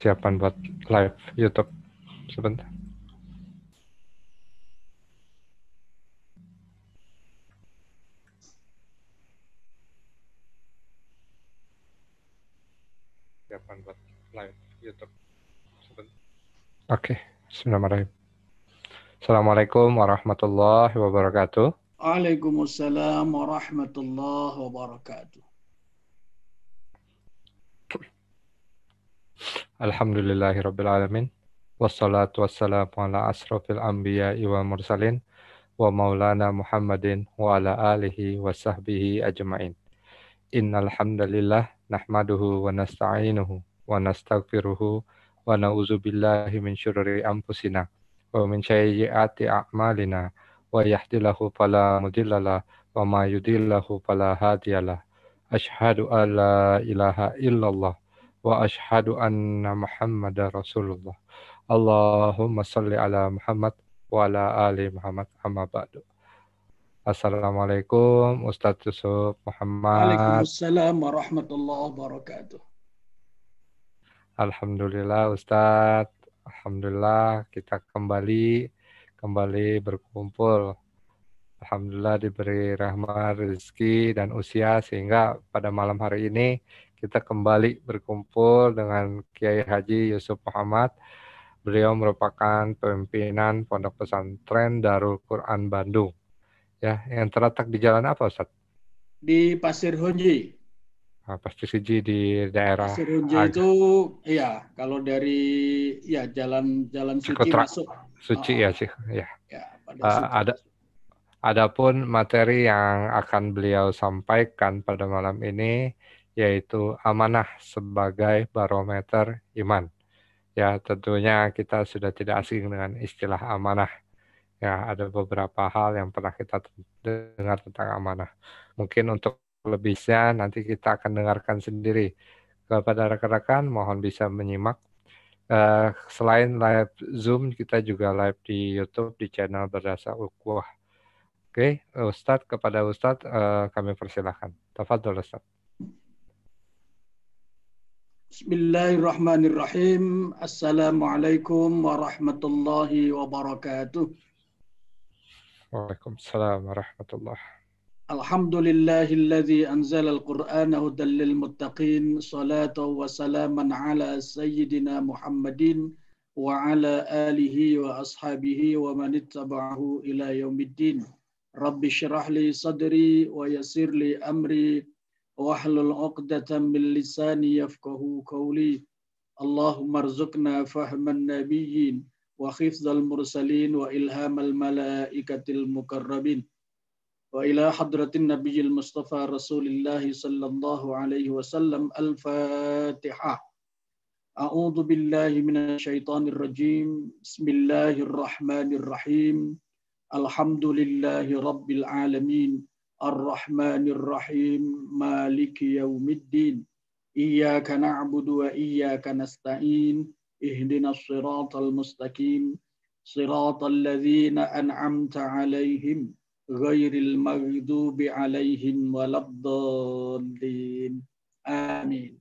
persiapan buat live YouTube. Sebentar. Persiapan buat live YouTube. Sebentar. Oke, bismillahirrahmanirrahim. Assalamualaikum warahmatullahi wabarakatuh. Waalaikumsalam warahmatullahi wabarakatuh. Alhamdulillahirrabbilalamin. Wassalatu wassalamu ala asrafil anbiya'i wa mursalin wa maulana Muhammadin wa ala alihi wa sahbihi ajma'in. Innal hamdalillah nahmaduhu wa nasta'inuhu wa nastaghfiruhu wa na'udzu billahi min syururi anfusina wa min sayyiati a'malina wa yahdihillahu fala mudhillalah wa ma yudhillahu fala hadiyalah. Asyhadu an la ilaha illallah wa asyhadu anna Muhammadar Rasulullah. Allahumma shalli ala Muhammad wa ala ali Muhammad amma ba'du. Assalamualaikum Ustadz Yusuf Muhammad. Waalaikumsalam warahmatullahi wabarakatuh. Alhamdulillah Ustadz. Alhamdulillah kita kembali berkumpul. Alhamdulillah diberi rahmat, rezeki, dan usia sehingga pada malam hari ini kita kembali berkumpul dengan Kiai Haji Yusuf Muhammad. Beliau merupakan pimpinan Pondok Pesantren Darul Quran Bandung. Ya, yang terletak di jalan apa, Ustaz? Di Pasir Honje. Pasir Honje di daerah Pasir Honje itu ya kalau dari ya jalan suci masuk. Suci ya sih, ya. Pada Adapun materi yang akan beliau sampaikan pada malam ini yaitu amanah sebagai barometer iman. Ya, tentunya kita sudah tidak asing dengan istilah amanah. Ya, ada beberapa hal yang pernah kita dengar tentang amanah. Mungkin untuk lebihnya nanti kita akan dengarkan sendiri. Kepada rekan-rekan mohon bisa menyimak. Selain live Zoom, kita juga live di YouTube di channel Berdasar Ukhuwah. Oke, Ustadz, kepada Ustadz kami persilahkan. Tafadhol Ustadz. Bismillahirrahmanirrahim. Assalamualaikum warahmatullahi wabarakatuh. Waalaikumsalam warahmatullahi. Alhamdulillahilladzi anzala al-Qur'ana hudan lil muttaqin. Salatu wa salaman ala sayyidina Muhammadin wa ala alihi wa ashabihi wa man ittaba'ahu ila yaumiddin. Rabbi syrah li sadri wa yassir li amri wahlul 'uqdatam min lisani yafqahu qawli. Allahumma rzuqna fahman nabiyyin wa hifdzal mursalin wa ilhamal malaikatil mukarrabin. Wa ila hadratin nabiyil mustafa rasulillah sallallahu alaihi wasallam. Al-Fatihah. A'udzu billahi minasyaitonir rajim. Bismillahirrahmanirrahim. Alhamdulillahi rabbil alamin. Ar-Rahmanir Rahim. Maliki yaumiddin. Iyyaka na'budu wa iyyaka nasta'in. Ihdinas siratal mustaqim. Siratal ladzina an'amta 'alaihim ghairil maghdubi 'alaihim waladdallin. Amin.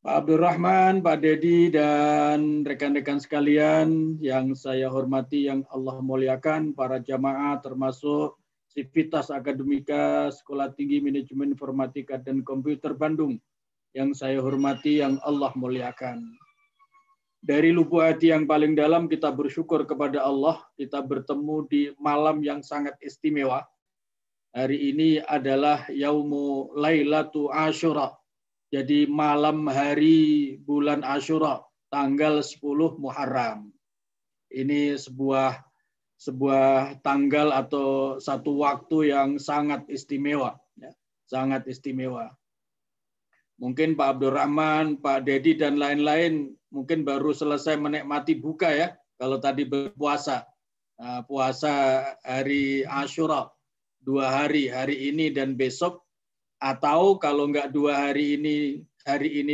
Pak Abdurrahman, Pak Dedi, dan rekan-rekan sekalian yang saya hormati, yang Allah muliakan, para jamaah termasuk Sivitas Akademika Sekolah Tinggi Manajemen Informatika dan Komputer Bandung yang saya hormati, yang Allah muliakan. Dari lubuk hati yang paling dalam kita bersyukur kepada Allah, kita bertemu di malam yang sangat istimewa. Hari ini adalah Yaumu Lailatu Asyura. Jadi malam hari bulan Asyura, tanggal 10 Muharram. Ini sebuah tanggal atau satu waktu yang sangat istimewa. Ya, sangat istimewa. Mungkin Pak Abdurrahman, Pak Dedi, dan lain-lain mungkin baru selesai menikmati buka ya, kalau tadi berpuasa. Nah, puasa hari Asyura, 2 hari, hari ini dan besok. Atau kalau enggak 2 hari ini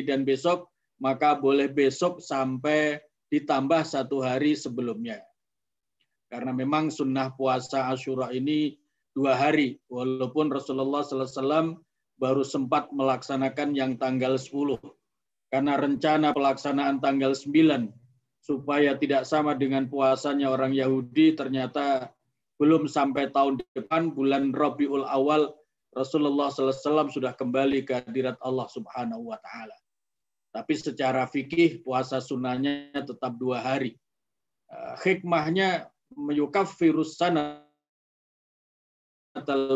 dan besok, maka boleh besok sampai ditambah 1 hari sebelumnya. Karena memang sunnah puasa Asyura ini 2 hari, walaupun Rasulullah SAW baru sempat melaksanakan yang tanggal 10. karena rencana pelaksanaan tanggal 9 supaya tidak sama dengan puasanya orang Yahudi, ternyata belum sampai tahun depan bulan Rabiul Awal Rasulullah SAW sudah kembali ke hadirat Allah Subhanahu wa taala. Tapi secara fikih puasa sunnahnya tetap 2 hari. Hikmahnya yukaffirus sanatal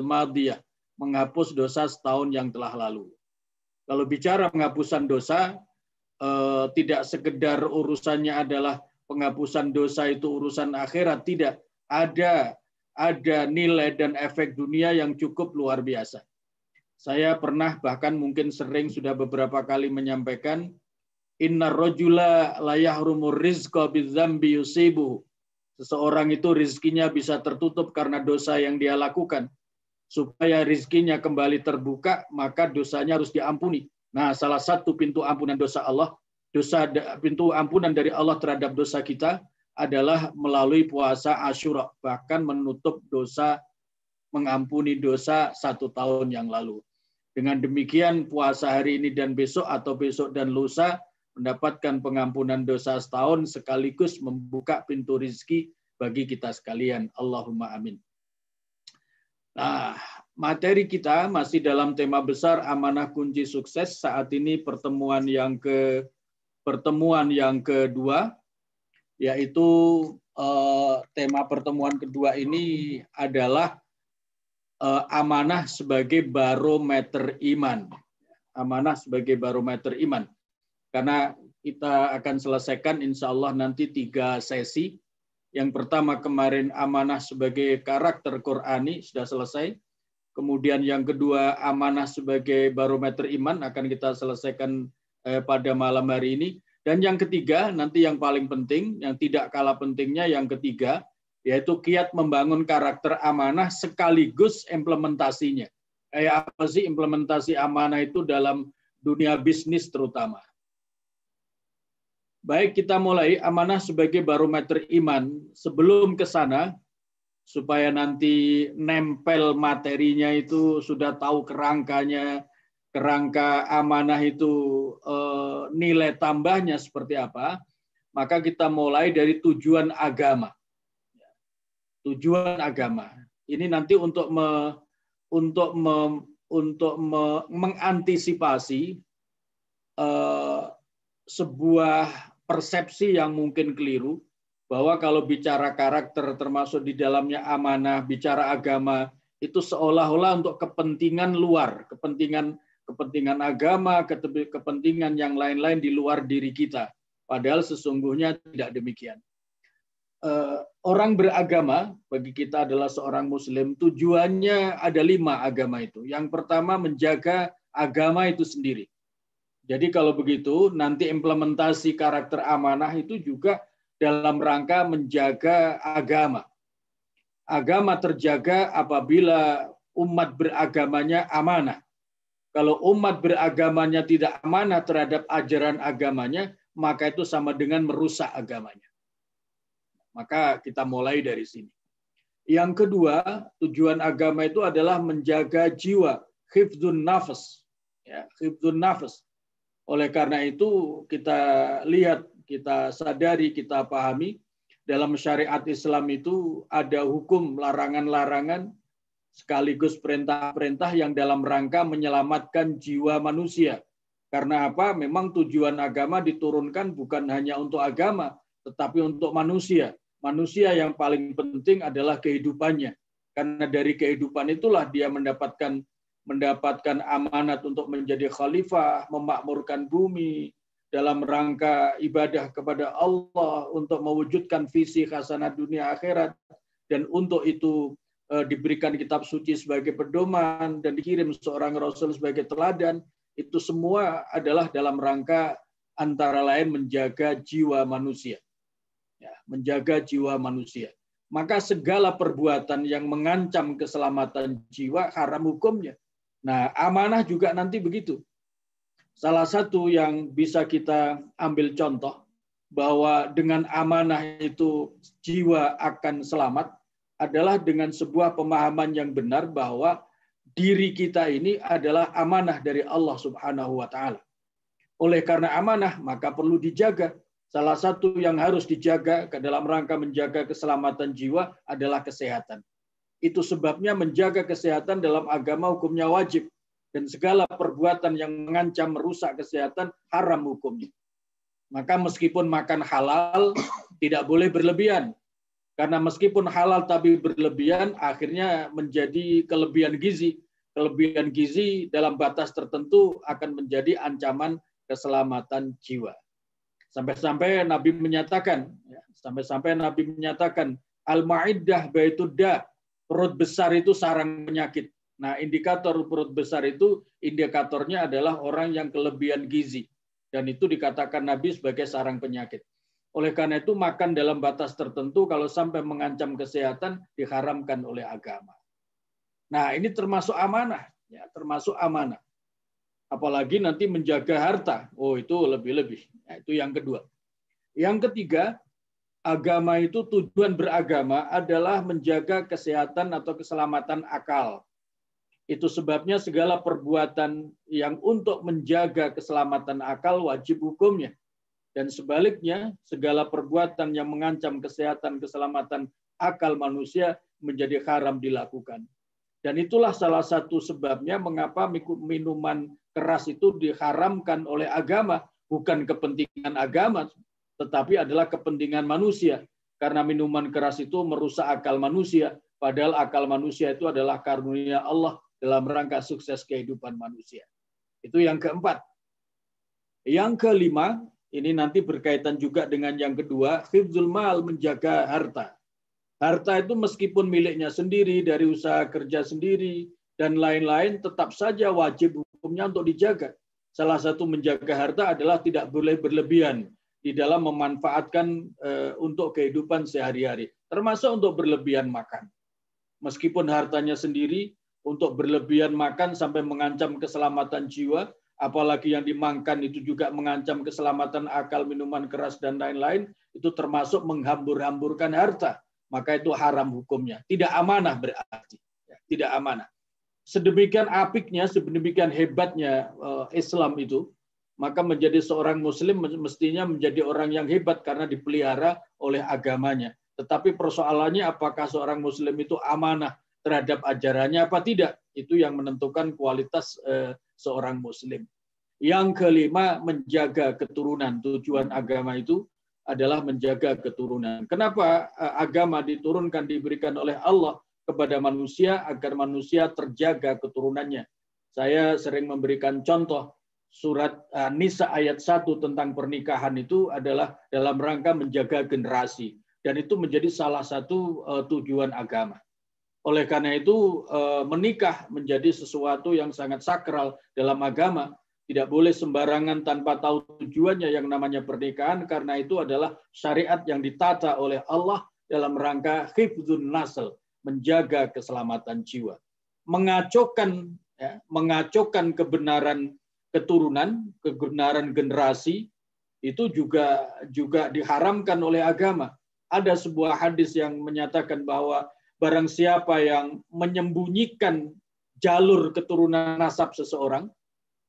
madiyah, menghapus dosa setahun yang telah lalu. Kalau bicara penghapusan dosa, tidak sekedar urusannya adalah penghapusan dosa itu urusan akhirat, tidak. Ada nilai dan efek dunia yang cukup luar biasa. Saya pernah bahkan mungkin sering sudah beberapa kali menyampaikan, innar rajula la yahrumur rizqa bidzambi yusibuhu. Seseorang itu rizkinya bisa tertutup karena dosa yang dia lakukan. Supaya rizkinya kembali terbuka, maka dosanya harus diampuni. Nah, salah satu pintu ampunan dosa Allah, pintu ampunan dari Allah terhadap dosa kita adalah melalui puasa Asyura, bahkan menutup dosa, mengampuni dosa 1 tahun yang lalu. Dengan demikian puasa hari ini dan besok atau besok dan lusa mendapatkan pengampunan dosa setahun sekaligus membuka pintu rizki bagi kita sekalian. Allahumma amin. Nah, materi kita masih dalam tema besar amanah kunci sukses. Saat ini pertemuan yang kedua, yaitu tema pertemuan kedua ini adalah amanah sebagai barometer iman. Amanah sebagai barometer iman. Karena kita akan selesaikan insya Allah nanti 3 sesi. Yang pertama kemarin amanah sebagai karakter Qur'ani sudah selesai. Kemudian yang kedua amanah sebagai barometer iman akan kita selesaikan pada malam hari ini. Dan yang ketiga nanti yang paling penting, yang tidak kalah pentingnya yang ketiga, yaitu kiat membangun karakter amanah sekaligus implementasinya. Kayak apa sih implementasi amanah itu dalam dunia bisnis terutama. Baik, kita mulai amanah sebagai barometer iman. Sebelum ke sana, supaya nanti nempel materinya itu sudah tahu kerangkanya, kerangka amanah itu nilai tambahnya seperti apa, maka kita mulai dari tujuan agama. Tujuan agama. Ini nanti untuk mengantisipasi sebuah persepsi yang mungkin keliru, bahwa kalau bicara karakter termasuk di dalamnya amanah, bicara agama, itu seolah-olah untuk kepentingan luar, kepentingan agama, kepentingan yang lain-lain di luar diri kita. Padahal sesungguhnya tidak demikian. Orang beragama bagi kita adalah seorang muslim, tujuannya ada 5 agama itu. Yang pertama menjaga agama itu sendiri. Jadi kalau begitu nanti implementasi karakter amanah itu juga dalam rangka menjaga agama. Agama terjaga apabila umat beragamanya amanah. Kalau umat beragamanya tidak amanah terhadap ajaran agamanya, maka itu sama dengan merusak agamanya. Maka kita mulai dari sini. Yang kedua, tujuan agama itu adalah menjaga jiwa, hifdzun nafas. Ya, hifdzun nafas. Oleh karena itu kita lihat, kita sadari, kita pahami, dalam syariat Islam itu ada hukum larangan-larangan sekaligus perintah-perintah yang dalam rangka menyelamatkan jiwa manusia. Karena apa? Memang tujuan agama diturunkan bukan hanya untuk agama, tetapi untuk manusia. Manusia yang paling penting adalah kehidupannya. Karena dari kehidupan itulah dia mendapatkan amanat untuk menjadi khalifah, memakmurkan bumi, dalam rangka ibadah kepada Allah, untuk mewujudkan visi hasanah dunia akhirat, dan untuk itu diberikan kitab suci sebagai pedoman, dan dikirim seorang Rasul sebagai teladan. Itu semua adalah dalam rangka antara lain menjaga jiwa manusia. Ya, menjaga jiwa manusia. Maka segala perbuatan yang mengancam keselamatan jiwa haram hukumnya. Nah, amanah juga nanti begitu. Salah satu yang bisa kita ambil contoh bahwa dengan amanah itu jiwa akan selamat adalah dengan sebuah pemahaman yang benar bahwa diri kita ini adalah amanah dari Allah Subhanahu wa taala. Oleh karena amanah, maka perlu dijaga. Salah satu yang harus dijaga dalam rangka menjaga keselamatan jiwa adalah kesehatan. Itu sebabnya menjaga kesehatan dalam agama hukumnya wajib. Dan segala perbuatan yang mengancam merusak kesehatan haram hukumnya. Maka meskipun makan halal, tidak boleh berlebihan. Karena meskipun halal tapi berlebihan, akhirnya menjadi kelebihan gizi. Kelebihan gizi dalam batas tertentu akan menjadi ancaman keselamatan jiwa. Sampai-sampai Nabi menyatakan, al-ma'iddah baitudda, perut besar itu sarang penyakit. Nah, indikator perut besar itu, indikatornya adalah orang yang kelebihan gizi. Dan itu dikatakan Nabi sebagai sarang penyakit. Oleh karena itu, makan dalam batas tertentu kalau sampai mengancam kesehatan diharamkan oleh agama. Nah, ini termasuk amanah, ya, termasuk amanah. Apalagi nanti menjaga harta. Oh, itu lebih-lebih. Nah, itu yang kedua. Yang ketiga, agama itu tujuan beragama adalah menjaga kesehatan atau keselamatan akal. Itu sebabnya segala perbuatan yang untuk menjaga keselamatan akal wajib hukumnya. Dan sebaliknya, segala perbuatan yang mengancam kesehatan keselamatan akal manusia menjadi haram dilakukan. Dan itulah salah satu sebabnya mengapa minuman keras itu diharamkan oleh agama, bukan kepentingan agama, tetapi adalah kepentingan manusia. Karena minuman keras itu merusak akal manusia, padahal akal manusia itu adalah karunia Allah dalam rangka sukses kehidupan manusia. Itu yang keempat. Yang kelima, ini nanti berkaitan juga dengan yang kedua, hifdzul mal, menjaga harta. Harta itu meskipun miliknya sendiri, dari usaha kerja sendiri, dan lain-lain, tetap saja wajib hukumnya untuk dijaga. Salah satu menjaga harta adalah tidak boleh berlebihan di dalam memanfaatkan untuk kehidupan sehari-hari. Termasuk untuk berlebihan makan. Meskipun hartanya sendiri, untuk berlebihan makan sampai mengancam keselamatan jiwa, apalagi yang dimakan itu juga mengancam keselamatan akal, minuman keras, dan lain-lain, itu termasuk menghambur-hamburkan harta. Maka itu haram hukumnya. Tidak amanah berarti. Tidak amanah. Sedemikian apiknya, sedemikian hebatnya Islam itu, maka menjadi seorang muslim mestinya menjadi orang yang hebat karena dipelihara oleh agamanya. Tetapi persoalannya apakah seorang muslim itu amanah terhadap ajarannya apa tidak? Itu yang menentukan kualitas seorang muslim. Yang kelima, menjaga keturunan. Tujuan agama itu adalah menjaga keturunan. Kenapa agama diturunkan, diberikan oleh Allah kepada manusia agar manusia terjaga keturunannya? Saya sering memberikan contoh surat Nisa ayat 1 tentang pernikahan itu adalah dalam rangka menjaga generasi. Dan itu menjadi salah satu tujuan agama. Oleh karena itu menikah menjadi sesuatu yang sangat sakral dalam agama. Tidak boleh sembarangan tanpa tahu tujuannya yang namanya pernikahan, karena itu adalah syariat yang ditata oleh Allah dalam rangka hifdzun nasl, menjaga keselamatan jiwa. Mengacaukan kebenaran keturunan, kebenaran generasi, itu juga diharamkan oleh agama. Ada sebuah hadis yang menyatakan bahwa barang siapa yang menyembunyikan jalur keturunan nasab seseorang,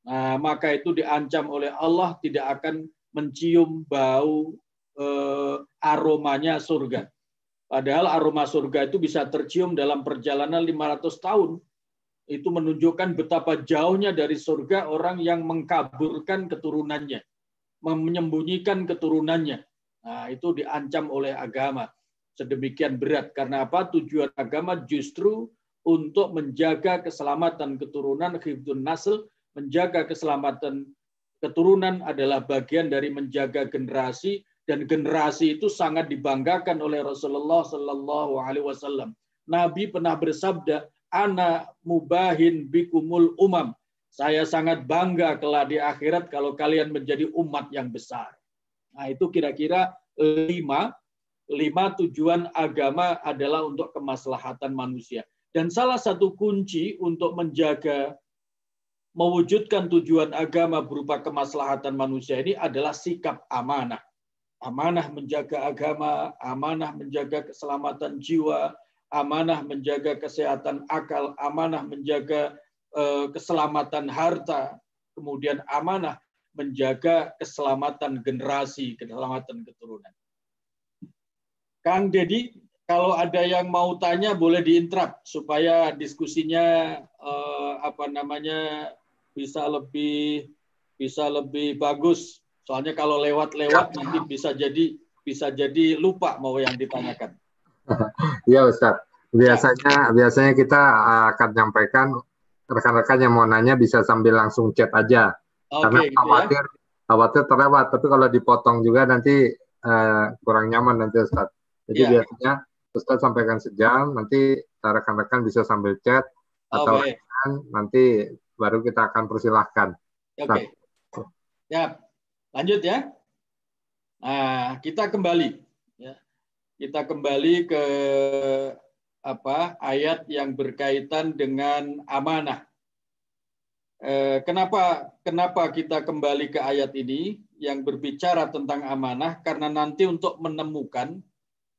nah, maka itu diancam oleh Allah tidak akan mencium bau aromanya surga. Padahal aroma surga itu bisa tercium dalam perjalanan 500 tahun. Itu menunjukkan betapa jauhnya dari surga orang yang mengkaburkan keturunannya, menyembunyikan keturunannya. Nah, itu diancam oleh agama. Sedemikian berat. Karena apa? Tujuan agama justru untuk menjaga keselamatan keturunan, hifdzun nasl. Menjaga keselamatan keturunan adalah bagian dari menjaga generasi, dan generasi itu sangat dibanggakan oleh Rasulullah Sallallahu Alaihi Wasallam. Nabi pernah bersabda, "Ana mubahin bikumul umam." Saya sangat bangga kelak di akhirat kalau kalian menjadi umat yang besar. Nah, itu kira-kira lima tujuan agama adalah untuk kemaslahatan manusia. Dan salah satu kunci untuk mewujudkan tujuan agama berupa kemaslahatan manusia ini adalah sikap amanah. Amanah menjaga agama, amanah menjaga keselamatan jiwa, amanah menjaga kesehatan akal, amanah menjaga keselamatan harta, kemudian amanah menjaga keselamatan generasi, keselamatan keturunan. Kang Deddy, kalau ada yang mau tanya boleh diinterrupt supaya diskusinya bisa lebih bagus. Soalnya kalau lewat-lewat nanti bisa jadi lupa mau yang ditanyakan. Iya Ustaz. Biasanya kita akan nyampaikan, rekan-rekan yang mau nanya bisa sambil langsung chat aja. Karena khawatir terlewat. Tapi kalau dipotong juga nanti kurang nyaman nanti Ustaz. Jadi biasanya Ustaz sampaikan sejam, nanti rekan-rekan bisa sambil chat atau nanti baru kita akan persilahkan. Oke. Ya, lanjut ya. Nah, kita kembali. Ya. Kita kembali ke ayat yang berkaitan dengan amanah. Kenapa kita kembali ke ayat ini yang berbicara tentang amanah? Karena nanti untuk menemukan,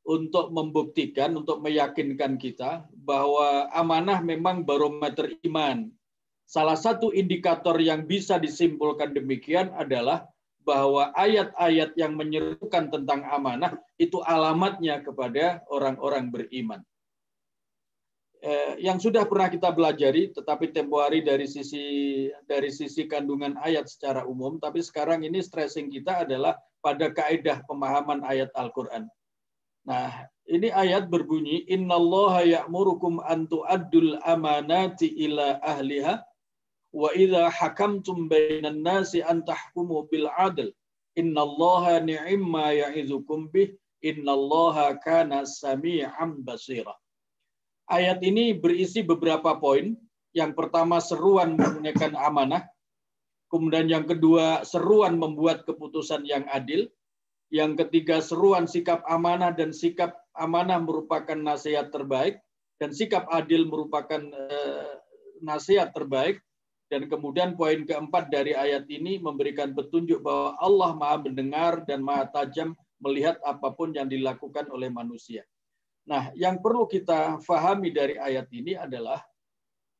untuk membuktikan, untuk meyakinkan kita bahwa amanah memang barometer iman. Salah satu indikator yang bisa disimpulkan demikian adalah bahwa ayat-ayat yang menyerukan tentang amanah itu alamatnya kepada orang-orang beriman. Yang sudah pernah kita pelajari, tetapi tempo hari dari sisi kandungan ayat secara umum, tapi sekarang ini stressing kita adalah pada kaidah pemahaman ayat Al-Quran. Nah, ini ayat berbunyi, Innallaha ya'murukum an tu'addul amanati ila ahliha wa idza hakamtum bainan nasi an tahkumu bil adl innallaha ni'imma ya'izukum bih innallaha kana sami'an basira. Ayat ini berisi beberapa poin. Yang pertama seruan menunaikan amanah. Kemudian yang kedua seruan membuat keputusan yang adil. Yang ketiga seruan sikap amanah, dan sikap amanah merupakan nasihat terbaik dan sikap adil merupakan nasihat terbaik. Dan kemudian poin keempat dari ayat ini memberikan petunjuk bahwa Allah Maha mendengar dan Maha tajam melihat apapun yang dilakukan oleh manusia. Nah, yang perlu kita fahami dari ayat ini adalah,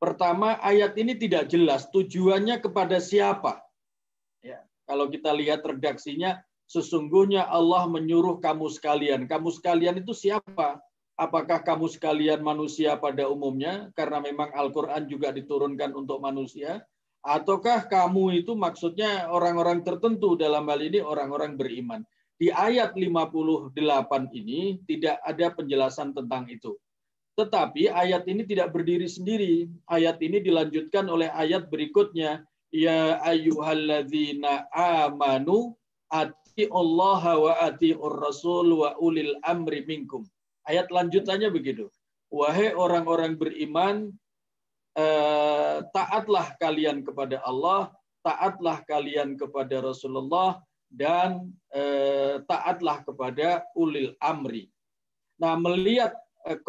pertama, ayat ini tidak jelas tujuannya kepada siapa. Ya, kalau kita lihat redaksinya, sesungguhnya Allah menyuruh kamu sekalian. Kamu sekalian itu siapa? Apakah kamu sekalian manusia pada umumnya, karena memang Al-Quran juga diturunkan untuk manusia, ataukah kamu itu maksudnya orang-orang tertentu, dalam hal ini orang-orang beriman. Di ayat 58 ini tidak ada penjelasan tentang itu. Tetapi ayat ini tidak berdiri sendiri. Ayat ini dilanjutkan oleh ayat berikutnya. Ya ayyuhalladzina amanu ati'ullaha wa ati'ur rasul wa ulil amri minkum. Ayat lanjutannya begitu. Wahai orang-orang beriman, taatlah kalian kepada Allah, taatlah kalian kepada Rasulullah, dan taatlah kepada ulil amri. Nah, melihat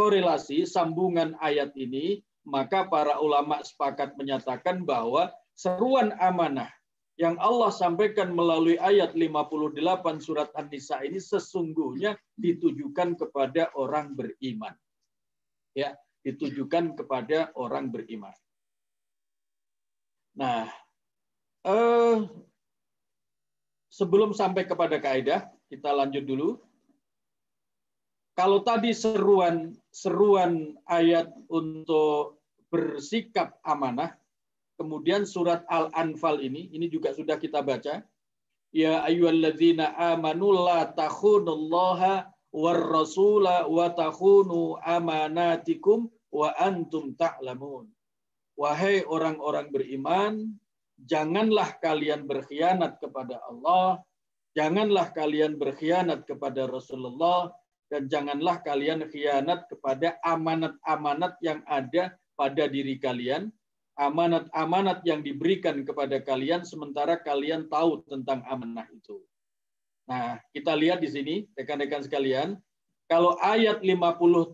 korelasi sambungan ayat ini, maka para ulama sepakat menyatakan bahwa seruan amanah yang Allah sampaikan melalui ayat 58 surat An-Nisa ini sesungguhnya ditujukan kepada orang beriman. Ya, ditujukan kepada orang beriman. Nah, sebelum sampai kepada kaidah, kita lanjut dulu. Kalau tadi seruan ayat untuk bersikap amanah, kemudian surat Al-Anfal ini juga sudah kita baca. Ya ayyuhalladzina amanu la takhunullaha war rasula wa takhunu amanatikum wa antum ta'lamun. Wahai orang-orang beriman, janganlah kalian berkhianat kepada Allah, janganlah kalian berkhianat kepada Rasulullah, dan janganlah kalian khianat kepada amanat-amanat yang ada pada diri kalian, amanat-amanat yang diberikan kepada kalian sementara kalian tahu tentang amanah itu. Nah, kita lihat di sini, rekan-rekan sekalian, kalau ayat 58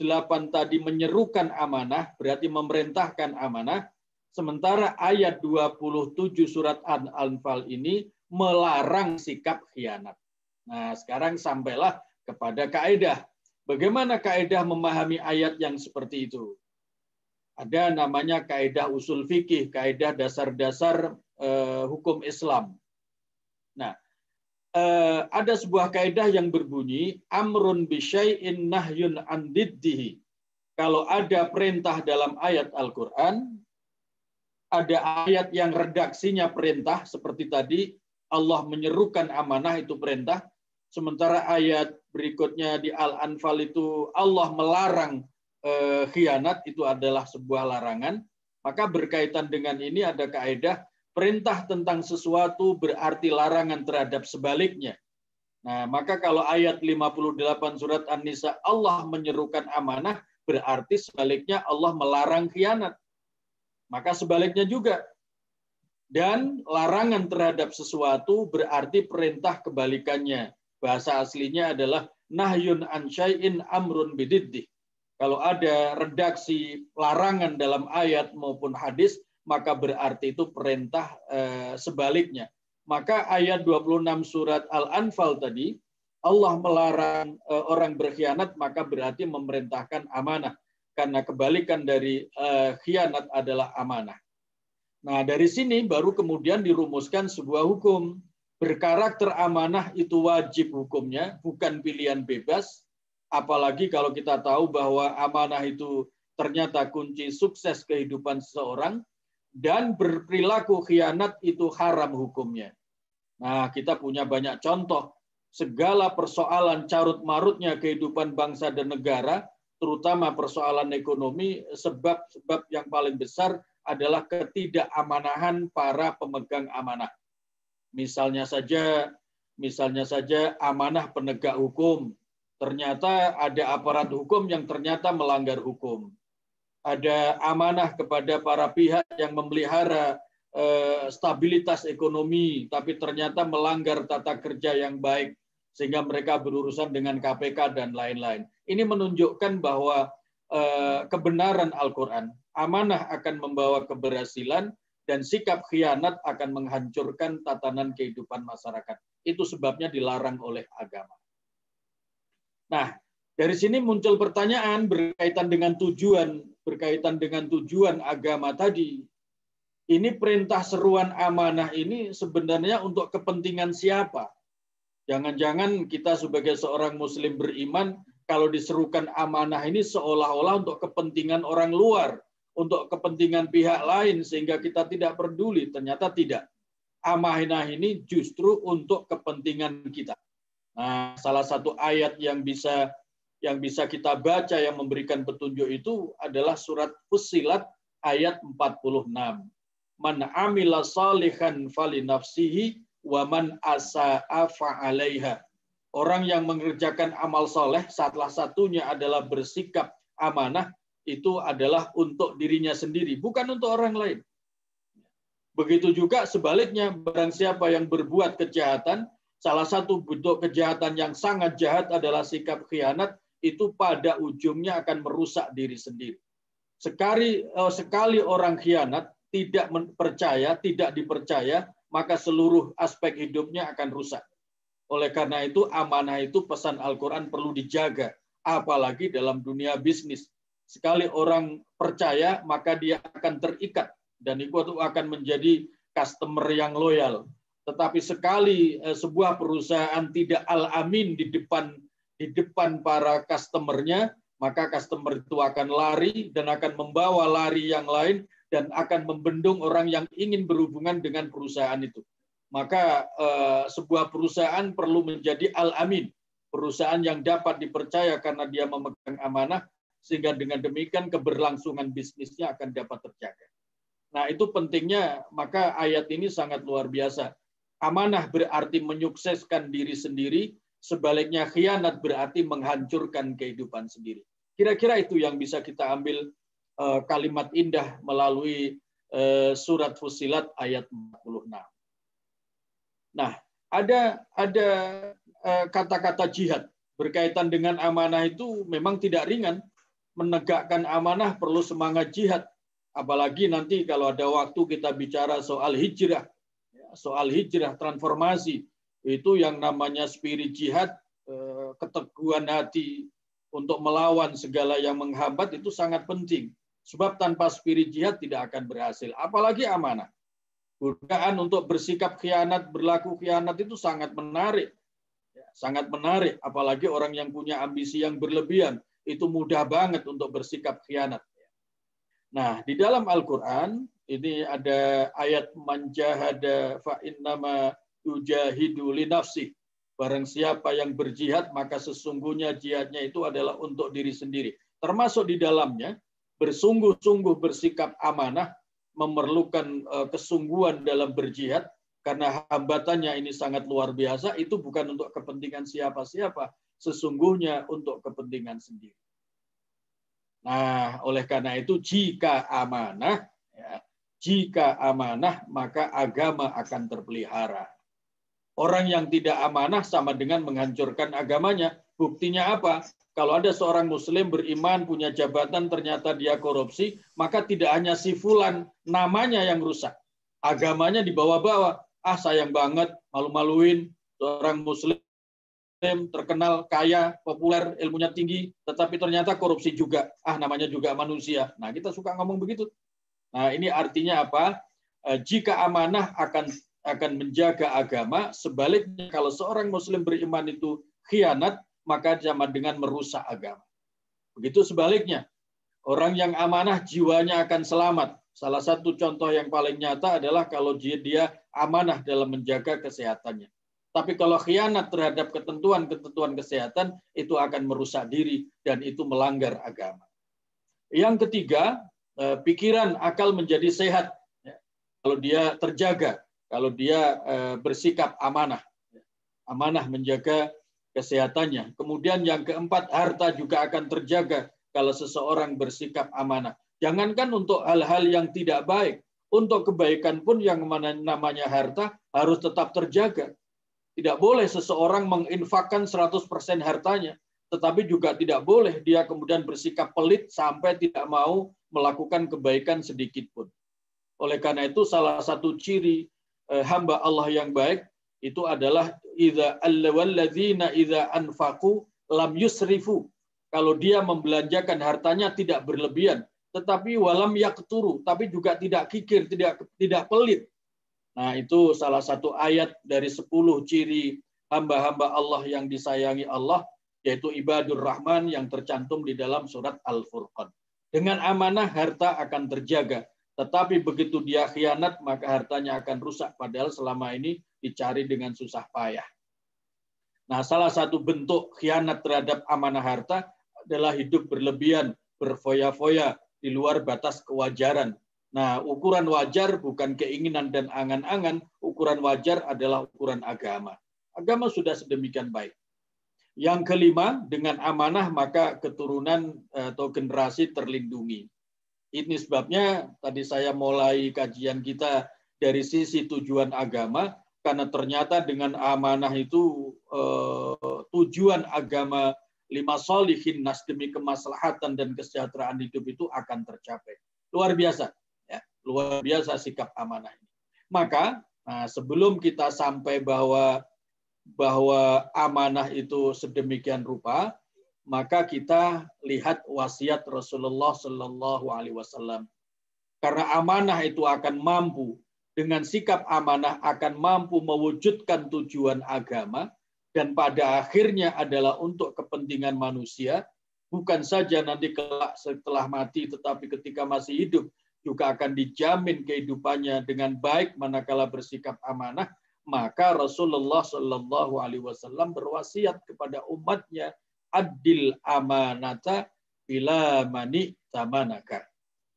tadi menyerukan amanah, berarti memerintahkan amanah, sementara ayat 27 surat Al-Anfal ini melarang sikap khianat. Nah, sekarang sampailah kepada kaidah. Bagaimana kaidah memahami ayat yang seperti itu? Ada namanya kaidah usul fikih, kaidah dasar-dasar hukum Islam. Nah, ada sebuah kaidah yang berbunyi amrun bisyai'in nahyun an diddihi. Kalau ada perintah dalam ayat Al-Qur'an, ada ayat yang redaksinya perintah seperti tadi Allah menyerukan amanah itu perintah, sementara ayat berikutnya di Al-Anfal itu Allah melarang khianat, itu adalah sebuah larangan. Maka berkaitan dengan ini ada kaidah perintah tentang sesuatu berarti larangan terhadap sebaliknya. Nah, maka kalau ayat 58 surat An-Nisa Allah menyerukan amanah, berarti sebaliknya Allah melarang khianat. Maka sebaliknya juga. Dan larangan terhadap sesuatu berarti perintah kebalikannya. Bahasa aslinya adalah nahyun an syai'in amrun bididdih. Kalau ada redaksi larangan dalam ayat maupun hadis, maka berarti itu perintah sebaliknya. Maka ayat 26 surat Al-Anfal tadi, Allah melarang orang berkhianat, maka berarti memerintahkan amanah. Karena kebalikan dari khianat adalah amanah. Nah, dari sini baru kemudian dirumuskan sebuah hukum. Berkarakter amanah itu wajib hukumnya, bukan pilihan bebas. Apalagi kalau kita tahu bahwa amanah itu ternyata kunci sukses kehidupan seseorang, dan berperilaku khianat itu haram hukumnya. Nah, kita punya banyak contoh. Segala persoalan carut-marutnya kehidupan bangsa dan negara, terutama persoalan ekonomi, sebab-sebab yang paling besar adalah ketidakαμanahan para pemegang amanah. Misalnya saja amanah penegak hukum. Ternyata ada aparat hukum yang ternyata melanggar hukum. Ada amanah kepada para pihak yang memelihara stabilitas ekonomi, tapi ternyata melanggar tata kerja yang baik, sehingga mereka berurusan dengan KPK dan lain-lain. Ini menunjukkan bahwa kebenaran Al-Quran, amanah akan membawa keberhasilan, dan sikap khianat akan menghancurkan tatanan kehidupan masyarakat. Itu sebabnya dilarang oleh agama. Nah, dari sini muncul pertanyaan berkaitan dengan tujuan agama tadi. Ini perintah seruan amanah ini sebenarnya untuk kepentingan siapa? Jangan-jangan kita sebagai seorang muslim beriman, kalau diserukan amanah ini seolah-olah untuk kepentingan orang luar, untuk kepentingan pihak lain, sehingga kita tidak peduli. Ternyata tidak. Amanah ini justru untuk kepentingan kita. Nah, salah satu ayat yang bisa kita baca yang memberikan petunjuk itu adalah surat Fussilat ayat 46. Man amila salihan falinafsihi wa man asa'a fa'alaiha. Orang yang mengerjakan amal soleh, salah satunya adalah bersikap amanah, itu adalah untuk dirinya sendiri, bukan untuk orang lain. Begitu juga sebaliknya, barang siapa yang berbuat kejahatan, salah satu bentuk kejahatan yang sangat jahat adalah sikap khianat, itu pada ujungnya akan merusak diri sendiri. Sekali orang khianat, tidak dipercaya, maka seluruh aspek hidupnya akan rusak. Oleh karena itu, amanah itu pesan Al-Quran perlu dijaga, apalagi dalam dunia bisnis. Sekali orang percaya, maka dia akan terikat, dan itu akan menjadi customer yang loyal. Tetapi sekali sebuah perusahaan tidak al-amin di depan para customernya, maka customer itu akan lari dan akan membawa lari yang lain, dan akan membendung orang yang ingin berhubungan dengan perusahaan itu. Maka sebuah perusahaan perlu menjadi al-amin, perusahaan yang dapat dipercaya karena dia memegang amanah, sehingga dengan demikian keberlangsungan bisnisnya akan dapat terjaga. Nah, itu pentingnya, maka ayat ini sangat luar biasa. Amanah berarti menyukseskan diri sendiri, sebaliknya khianat berarti menghancurkan kehidupan sendiri. Kira-kira itu yang bisa kita ambil kalimat indah melalui surat Fussilat ayat 46. Nah, ada kata-kata jihad berkaitan dengan amanah itu memang tidak ringan. Menegakkan amanah perlu semangat jihad. Apalagi nanti kalau ada waktu kita bicara soal hijrah, transformasi, itu yang namanya spirit jihad, keteguhan hati untuk melawan segala yang menghambat itu sangat penting. Sebab tanpa spirit jihad tidak akan berhasil, apalagi amanah. Godaan untuk bersikap khianat, berlaku khianat itu sangat menarik. Sangat menarik, apalagi orang yang punya ambisi yang berlebihan, itu mudah banget untuk bersikap khianat. Nah, di dalam Al-Quran, ini ada ayat man jahada fa innama yujahidu li nafsih. Barang siapa yang berjihad, maka sesungguhnya jihadnya itu adalah untuk diri sendiri. Termasuk di dalamnya, bersungguh-sungguh bersikap amanah, memerlukan kesungguhan dalam berjihad, karena hambatannya ini sangat luar biasa, itu bukan untuk kepentingan siapa-siapa, sesungguhnya untuk kepentingan sendiri. Nah, oleh karena itu, jika amanah, maka agama akan terpelihara. Orang yang tidak amanah sama dengan menghancurkan agamanya. Buktinya apa? Kalau ada seorang muslim beriman, punya jabatan, ternyata dia korupsi, maka tidak hanya si fulan, namanya yang rusak. Agamanya dibawa-bawa. Ah, sayang banget, malu-maluin, seorang muslim terkenal, kaya, populer, ilmunya tinggi, tetapi ternyata korupsi juga. Ah, namanya juga manusia. Nah, kita suka ngomong begitu. Nah, ini artinya apa? Jika amanah akan menjaga agama, sebaliknya kalau seorang muslim beriman itu khianat, maka sama dengan merusak agama. Begitu sebaliknya, orang yang amanah jiwanya akan selamat. Salah satu contoh yang paling nyata adalah kalau dia amanah dalam menjaga kesehatannya. Tapi kalau khianat terhadap ketentuan-ketentuan kesehatan, itu akan merusak diri dan itu melanggar agama. Yang ketiga, pikiran, akal menjadi sehat. Kalau dia terjaga, kalau dia bersikap amanah. Amanah menjaga kesehatannya. Kemudian yang keempat, harta juga akan terjaga kalau seseorang bersikap amanah. Jangankan untuk hal-hal yang tidak baik, untuk kebaikan pun yang namanya harta harus tetap terjaga. Tidak boleh seseorang menginfakkan 100% hartanya, tetapi juga tidak boleh dia kemudian bersikap pelit sampai tidak mau melakukan kebaikan sedikit pun. Oleh karena itu salah satu ciri hamba Allah yang baik itu adalah idza alladzina idza anfaqu lam yusrifu. Kalau dia membelanjakan hartanya tidak berlebihan, tetapi walam yaqturu, tapi juga tidak kikir, tidak pelit. Nah, itu salah satu ayat dari 10 ciri hamba-hamba Allah yang disayangi Allah, yaitu ibadur rahman yang tercantum di dalam surat Al-Furqan. Dengan amanah harta akan terjaga, tetapi begitu dia khianat maka hartanya akan rusak, padahal selama ini dicari dengan susah payah. Nah, salah satu bentuk khianat terhadap amanah harta adalah hidup berlebihan, berfoya-foya di luar batas kewajaran. Nah, ukuran wajar bukan keinginan dan angan-angan, ukuran wajar adalah ukuran agama. Agama sudah sedemikian baik. Yang kelima, dengan amanah maka keturunan atau generasi terlindungi. Ini sebabnya tadi saya mulai kajian kita dari sisi tujuan agama, karena ternyata dengan amanah itu tujuan agama lima sholihin nas demi kemaslahatan dan kesejahteraan hidup itu akan tercapai. Luar biasa, ya, luar biasa sikap amanah ini. Maka sebelum kita sampai bahwa amanah itu sedemikian rupa, maka kita lihat wasiat Rasulullah Shallallahu Alaihi Wasallam. Karena amanah itu akan mampu, dengan sikap amanah akan mampu mewujudkan tujuan agama, dan pada akhirnya adalah untuk kepentingan manusia, bukan saja nanti kelak setelah mati, tetapi ketika masih hidup juga akan dijamin kehidupannya dengan baik manakala bersikap amanah. Maka Rasulullah Shallallahu Alaihi Wasallam berwasiat kepada umatnya, adil amanata bila mani tamanaka.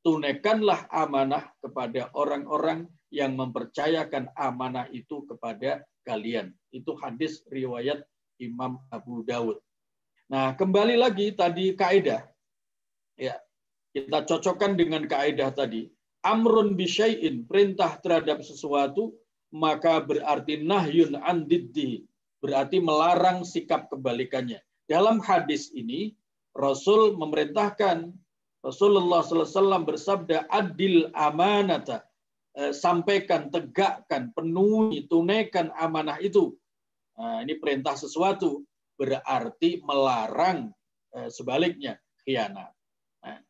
Tunaikanlah amanah kepada orang-orang yang mempercayakan amanah itu kepada kalian. Itu hadis riwayat Imam Abu Dawud. Nah, kembali lagi tadi kaidah. Ya, kita cocokkan dengan kaidah tadi. Amrun bisyai'in, perintah terhadap sesuatu, maka berarti nahyun an diddihi, berarti melarang sikap kebalikannya. Dalam hadis ini, Rasul memerintahkan, Rasulullah SAW bersabda, adil amanata, sampaikan, tegakkan, penuhi, tunaikan amanah itu. Nah, ini perintah sesuatu, berarti melarang sebaliknya, khianat. Nah,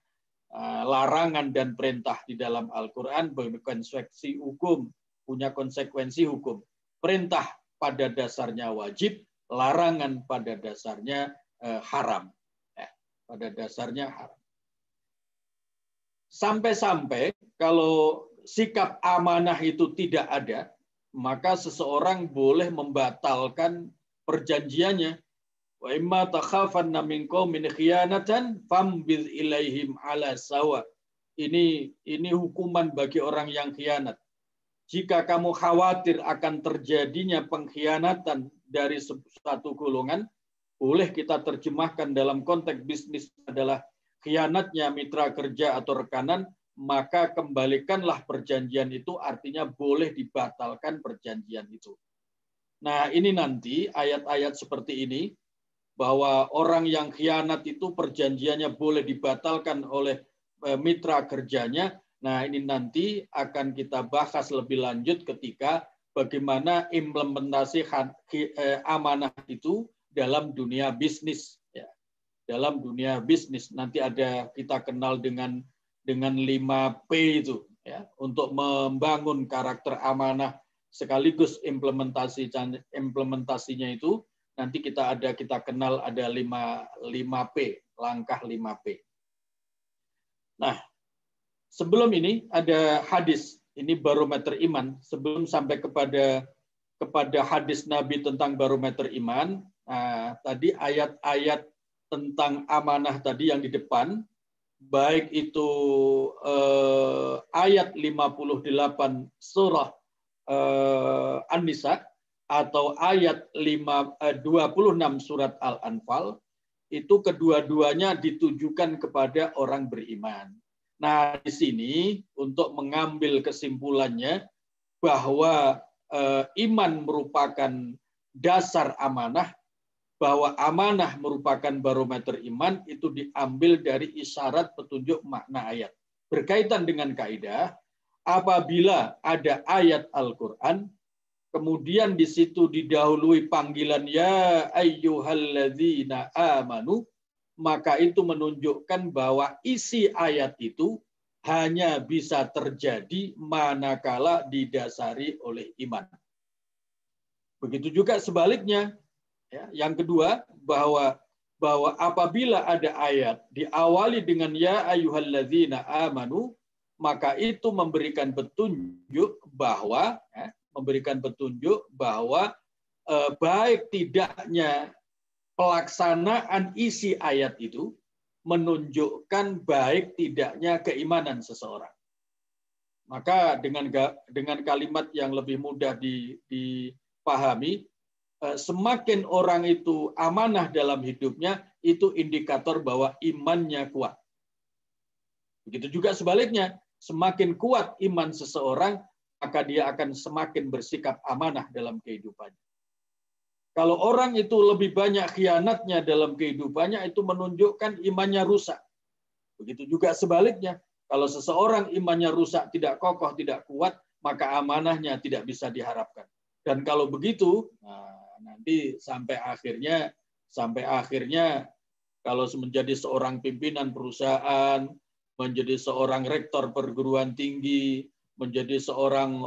larangan dan perintah di dalam Al-Quran berkonsekuensi hukum. punya konsekuensi hukum. Perintah pada dasarnya wajib, larangan pada dasarnya haram. Pada dasarnya haram. Sampai-sampai kalau sikap amanah itu tidak ada, maka seseorang boleh membatalkan perjanjiannya. Wa imma takhafanna min qaumin khiyanatan fambil ilaihim ala sawa. Ini hukuman bagi orang yang khianat. Jika kamu khawatir akan terjadinya pengkhianatan dari satu golongan, boleh kita terjemahkan dalam konteks bisnis adalah khianatnya mitra kerja atau rekanan, maka kembalikanlah perjanjian itu, artinya boleh dibatalkan perjanjian itu. Nah, ini nanti ayat-ayat seperti ini, bahwa orang yang khianat itu perjanjiannya boleh dibatalkan oleh mitra kerjanya. Nah, ini nanti akan kita bahas lebih lanjut ketika bagaimana implementasi amanah itu dalam dunia bisnis. Ya. Dalam dunia bisnis nanti ada kita kenal dengan 5P itu, ya, untuk membangun karakter amanah sekaligus implementasinya itu. Nanti kita kenal ada 5P, langkah 5P. Nah, sebelum ini ada hadis, ini barometer iman. Sebelum sampai kepada hadis Nabi tentang barometer iman, nah, tadi ayat-ayat tentang amanah tadi yang di depan, baik itu ayat 58 surah An-Nisa, atau ayat 26 surat Al-Anfal, itu kedua-duanya ditujukan kepada orang beriman. Nah, di sini untuk mengambil kesimpulannya bahwa iman merupakan dasar amanah, bahwa amanah merupakan barometer iman, itu diambil dari isyarat petunjuk makna ayat. Berkaitan dengan kaidah, apabila ada ayat Al-Quran, kemudian di situ didahului panggilan ya ayyuhalladzina amanu, maka itu menunjukkan bahwa isi ayat itu hanya bisa terjadi manakala didasari oleh iman. Begitu juga sebaliknya. Ya, yang kedua, bahwa apabila ada ayat diawali dengan ya ayyuhalladzina amanu, maka itu memberikan petunjuk bahwa baik tidaknya pelaksanaan isi ayat itu menunjukkan baik tidaknya keimanan seseorang. Maka dengan kalimat yang lebih mudah dipahami, semakin orang itu amanah dalam hidupnya, itu indikator bahwa imannya kuat. Begitu juga sebaliknya, semakin kuat iman seseorang, maka dia akan semakin bersikap amanah dalam kehidupannya. Kalau orang itu lebih banyak khianatnya dalam kehidupannya, itu menunjukkan imannya rusak. Begitu juga sebaliknya, kalau seseorang imannya rusak, tidak kokoh, tidak kuat, maka amanahnya tidak bisa diharapkan. Dan kalau begitu, nanti sampai akhirnya kalau menjadi seorang pimpinan perusahaan, menjadi seorang rektor perguruan tinggi, menjadi seorang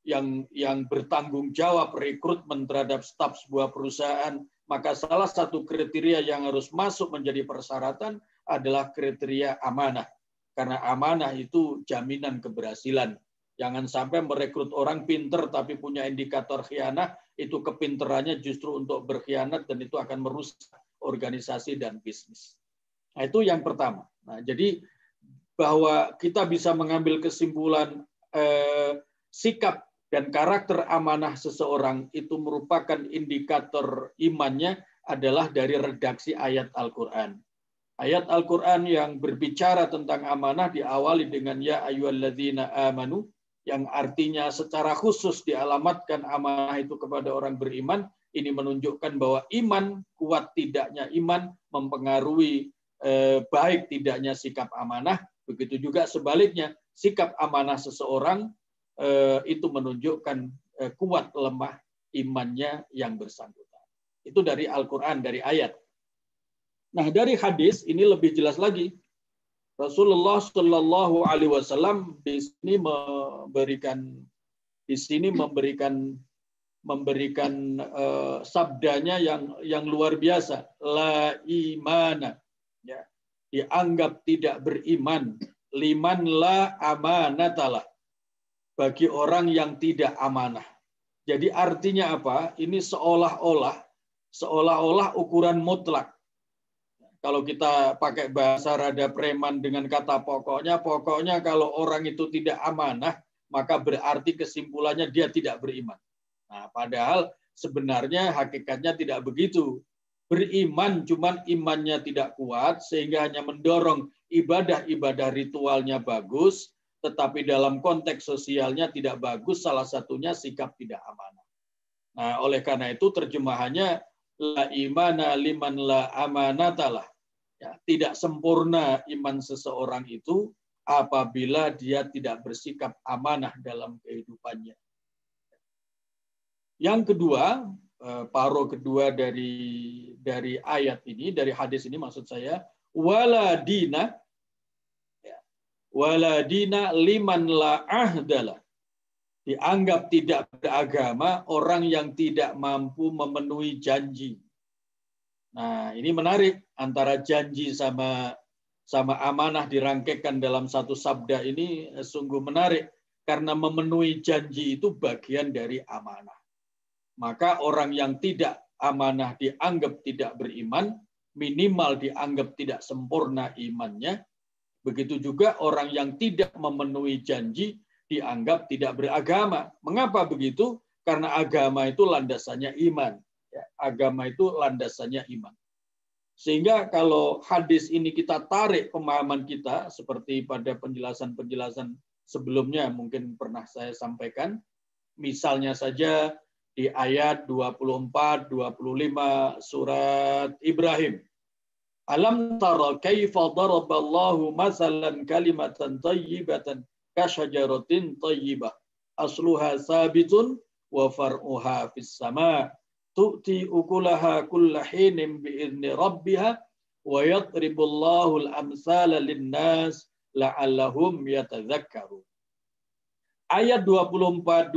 yang bertanggung jawab rekrutmen terhadap staf sebuah perusahaan, maka salah satu kriteria yang harus masuk menjadi persyaratan adalah kriteria amanah. Karena amanah itu jaminan keberhasilan. Jangan sampai merekrut orang pinter tapi punya indikator khianat, itu kepinterannya justru untuk berkhianat dan itu akan merusak organisasi dan bisnis. Nah, itu yang pertama. Nah, jadi bahwa kita bisa mengambil kesimpulan sikap dan karakter amanah seseorang itu merupakan indikator imannya adalah dari redaksi ayat Al-Quran. Ayat Al-Quran yang berbicara tentang amanah diawali dengan ya ayyuhalladzina amanu, yang artinya secara khusus dialamatkan amanah itu kepada orang beriman. Ini menunjukkan bahwa iman, kuat tidaknya iman mempengaruhi baik tidaknya sikap amanah. Begitu juga sebaliknya, sikap amanah seseorang itu menunjukkan kuat lemah imannya yang bersangkutan. Itu dari Al-Quran, dari ayat. Nah, dari hadis ini lebih jelas lagi. Rasulullah Shallallahu Alaihi Wasallam di sini memberikan di sini memberikan sabdanya yang luar biasa, la imana, ya, dianggap tidak beriman, liman la amanatalah, bagi orang yang tidak amanah. Jadi artinya apa? Ini seolah-olah ukuran mutlak. Kalau kita pakai bahasa rada preman dengan kata pokoknya kalau orang itu tidak amanah, maka berarti kesimpulannya dia tidak beriman. Nah, padahal sebenarnya hakikatnya tidak begitu. Beriman, cuman imannya tidak kuat, sehingga hanya mendorong ibadah-ibadah ritualnya bagus, tetapi dalam konteks sosialnya tidak bagus, salah satunya sikap tidak amanah. Nah, oleh karena itu terjemahannya, la imana liman la amanatalah. Ya, tidak sempurna iman seseorang itu apabila dia tidak bersikap amanah dalam kehidupannya. Yang kedua, paro kedua dari ayat ini, dari hadis ini maksud saya, waladina liman la ahdala. Dianggap tidak beragama orang yang tidak mampu memenuhi janji. Nah, ini menarik, antara janji sama amanah dirangkaikan dalam satu sabda ini sungguh menarik, karena memenuhi janji itu bagian dari amanah. Maka orang yang tidak amanah dianggap tidak beriman, minimal dianggap tidak sempurna imannya. Begitu juga orang yang tidak memenuhi janji dianggap tidak beragama. Mengapa begitu? Karena agama itu landasannya iman. Ya, agama itu landasannya iman. Sehingga kalau hadis ini kita tarik pemahaman kita, seperti pada penjelasan-penjelasan sebelumnya mungkin pernah saya sampaikan, misalnya saja di ayat 24-25 surat Ibrahim. Alam tara kaifa daraballahu masalan kalimatan thayyibatan kasyajaratin thayyibah asluha sabitun wa far'uha fis sama' tu'ti ukulaha kulla hinin bi'izni rabbiha wa yadribullahu al-amsala lin-nas la'allahum yatadzakkarun. Ayat 24-25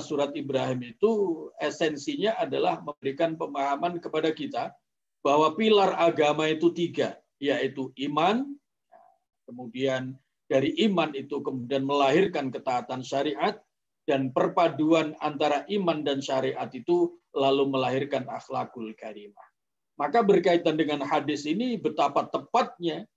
surat Ibrahim itu esensinya adalah memberikan pemahaman kepada kita bahwa pilar agama itu 3, yaitu iman, kemudian dari iman itu kemudian melahirkan ketaatan syariat, dan perpaduan antara iman dan syariat itu lalu melahirkan akhlakul karimah. Maka berkaitan dengan hadis ini betapa tepatnya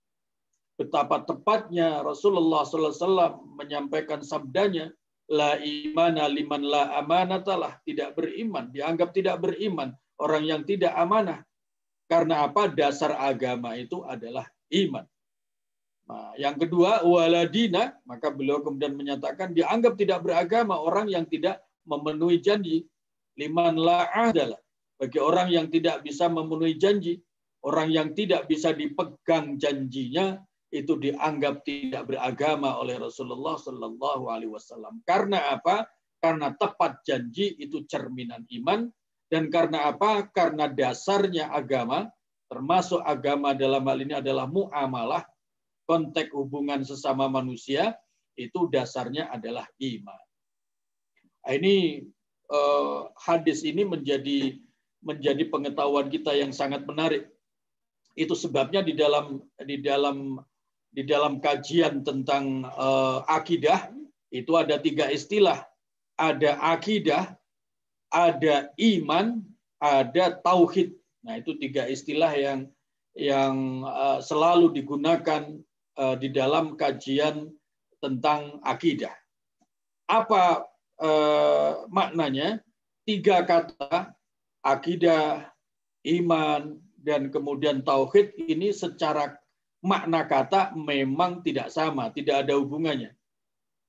Rasulullah SAW menyampaikan sabdanya, la imana liman la amanatalah, tidak beriman, dianggap tidak beriman orang yang tidak amanah. Karena apa? Dasar agama itu adalah iman. Nah, yang kedua, waladina, maka beliau kemudian menyatakan dianggap tidak beragama orang yang tidak memenuhi janji. Liman la adalah, bagi orang yang tidak bisa memenuhi janji, orang yang tidak bisa dipegang janjinya, itu dianggap tidak beragama oleh Rasulullah Sallallahu Alaihi Wasallam. Karena apa? Karena tepat janji itu cerminan iman, dan karena apa? Karena dasarnya agama, termasuk agama dalam hal ini adalah muamalah, konteks hubungan sesama manusia, itu dasarnya adalah iman. Nah, ini hadis ini menjadi pengetahuan kita yang sangat menarik. Itu sebabnya di dalam kajian tentang akidah itu ada 3 istilah. Ada akidah, ada iman, ada tauhid. Nah, itu 3 istilah yang selalu digunakan di dalam kajian tentang akidah. Apa maknanya? 3 kata, akidah, iman, dan kemudian tauhid ini secara makna kata memang tidak sama, tidak ada hubungannya.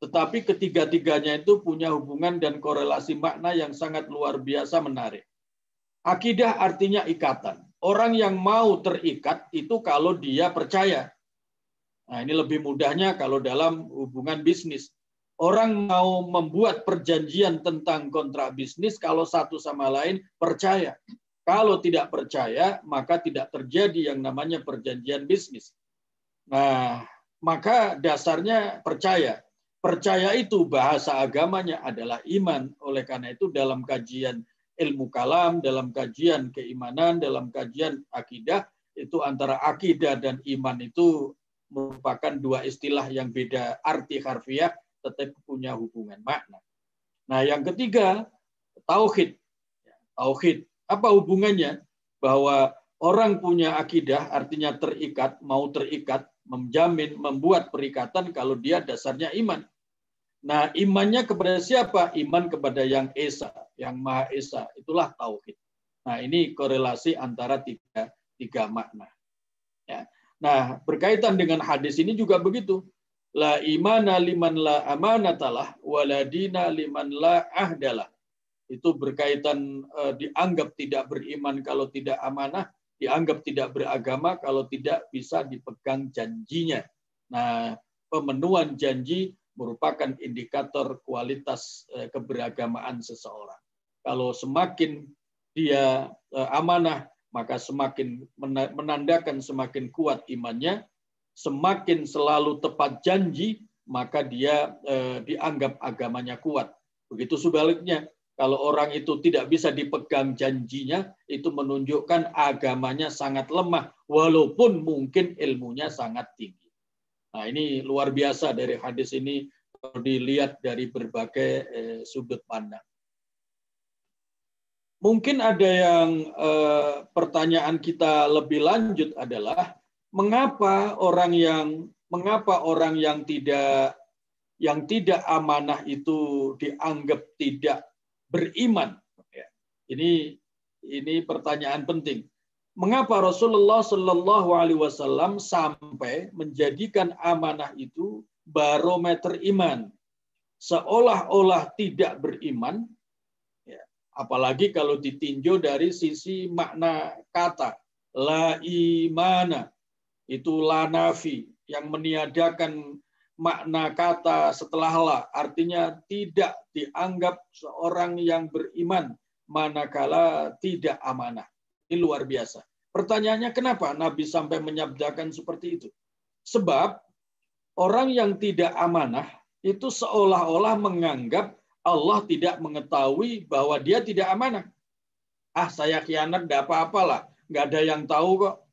Tetapi ketiga-tiganya itu punya hubungan dan korelasi makna yang sangat luar biasa menarik. Akidah artinya ikatan. Orang yang mau terikat itu kalau dia percaya. Nah, ini lebih mudahnya kalau dalam hubungan bisnis. Orang mau membuat perjanjian tentang kontrak bisnis kalau satu sama lain percaya. Kalau tidak percaya, maka tidak terjadi yang namanya perjanjian bisnis. Nah, maka dasarnya percaya. percaya itu bahasa agamanya adalah iman. Oleh karena itu dalam kajian ilmu kalam, dalam kajian keimanan, dalam kajian akidah, itu antara akidah dan iman itu merupakan dua istilah yang beda arti harfiah, tetapi punya hubungan makna. Nah, yang ketiga, tauhid. Tauhid. Apa hubungannya? Bahwa orang punya akidah artinya terikat, mau terikat, menjamin, membuat perikatan kalau dia dasarnya iman. Nah, imannya kepada siapa? Iman kepada yang Esa, yang Maha Esa. Itulah tauhid. Nah, ini korelasi antara tiga makna. Ya. Nah, berkaitan dengan hadis ini juga begitu. La imana liman la amanatalah, waladina liman la ahdalah. Itu berkaitan dianggap tidak beriman kalau tidak amanah, dianggap tidak beragama kalau tidak bisa dipegang janjinya. Nah, pemenuhan janji merupakan indikator kualitas keberagamaan seseorang. Kalau semakin dia amanah, maka semakin menandakan semakin kuat imannya, semakin selalu tepat janji, maka dia dianggap agamanya kuat. Begitu sebaliknya, kalau orang itu tidak bisa dipegang janjinya, itu menunjukkan agamanya sangat lemah, walaupun mungkin ilmunya sangat tinggi. Nah, ini luar biasa dari hadis ini kalau dilihat dari berbagai sudut pandang. Mungkin ada yang pertanyaan kita lebih lanjut adalah mengapa orang yang tidak amanah itu dianggap tidak beriman? Ini pertanyaan penting. Mengapa Rasulullah Shallallahu Alaihi Wasallam sampai menjadikan amanah itu barometer iman, seolah-olah tidak beriman, ya, apalagi kalau ditinjau dari sisi makna kata la imana, itu la nafi yang meniadakan makna kata setelah la, artinya tidak dianggap seorang yang beriman manakala tidak amanah. Ini luar biasa. Pertanyaannya kenapa Nabi sampai menyabdakan seperti itu? Sebab orang yang tidak amanah itu seolah-olah menganggap Allah tidak mengetahui bahwa dia tidak amanah. Ah, saya khianat, tidak apa-apalah. Nggak ada yang tahu kok.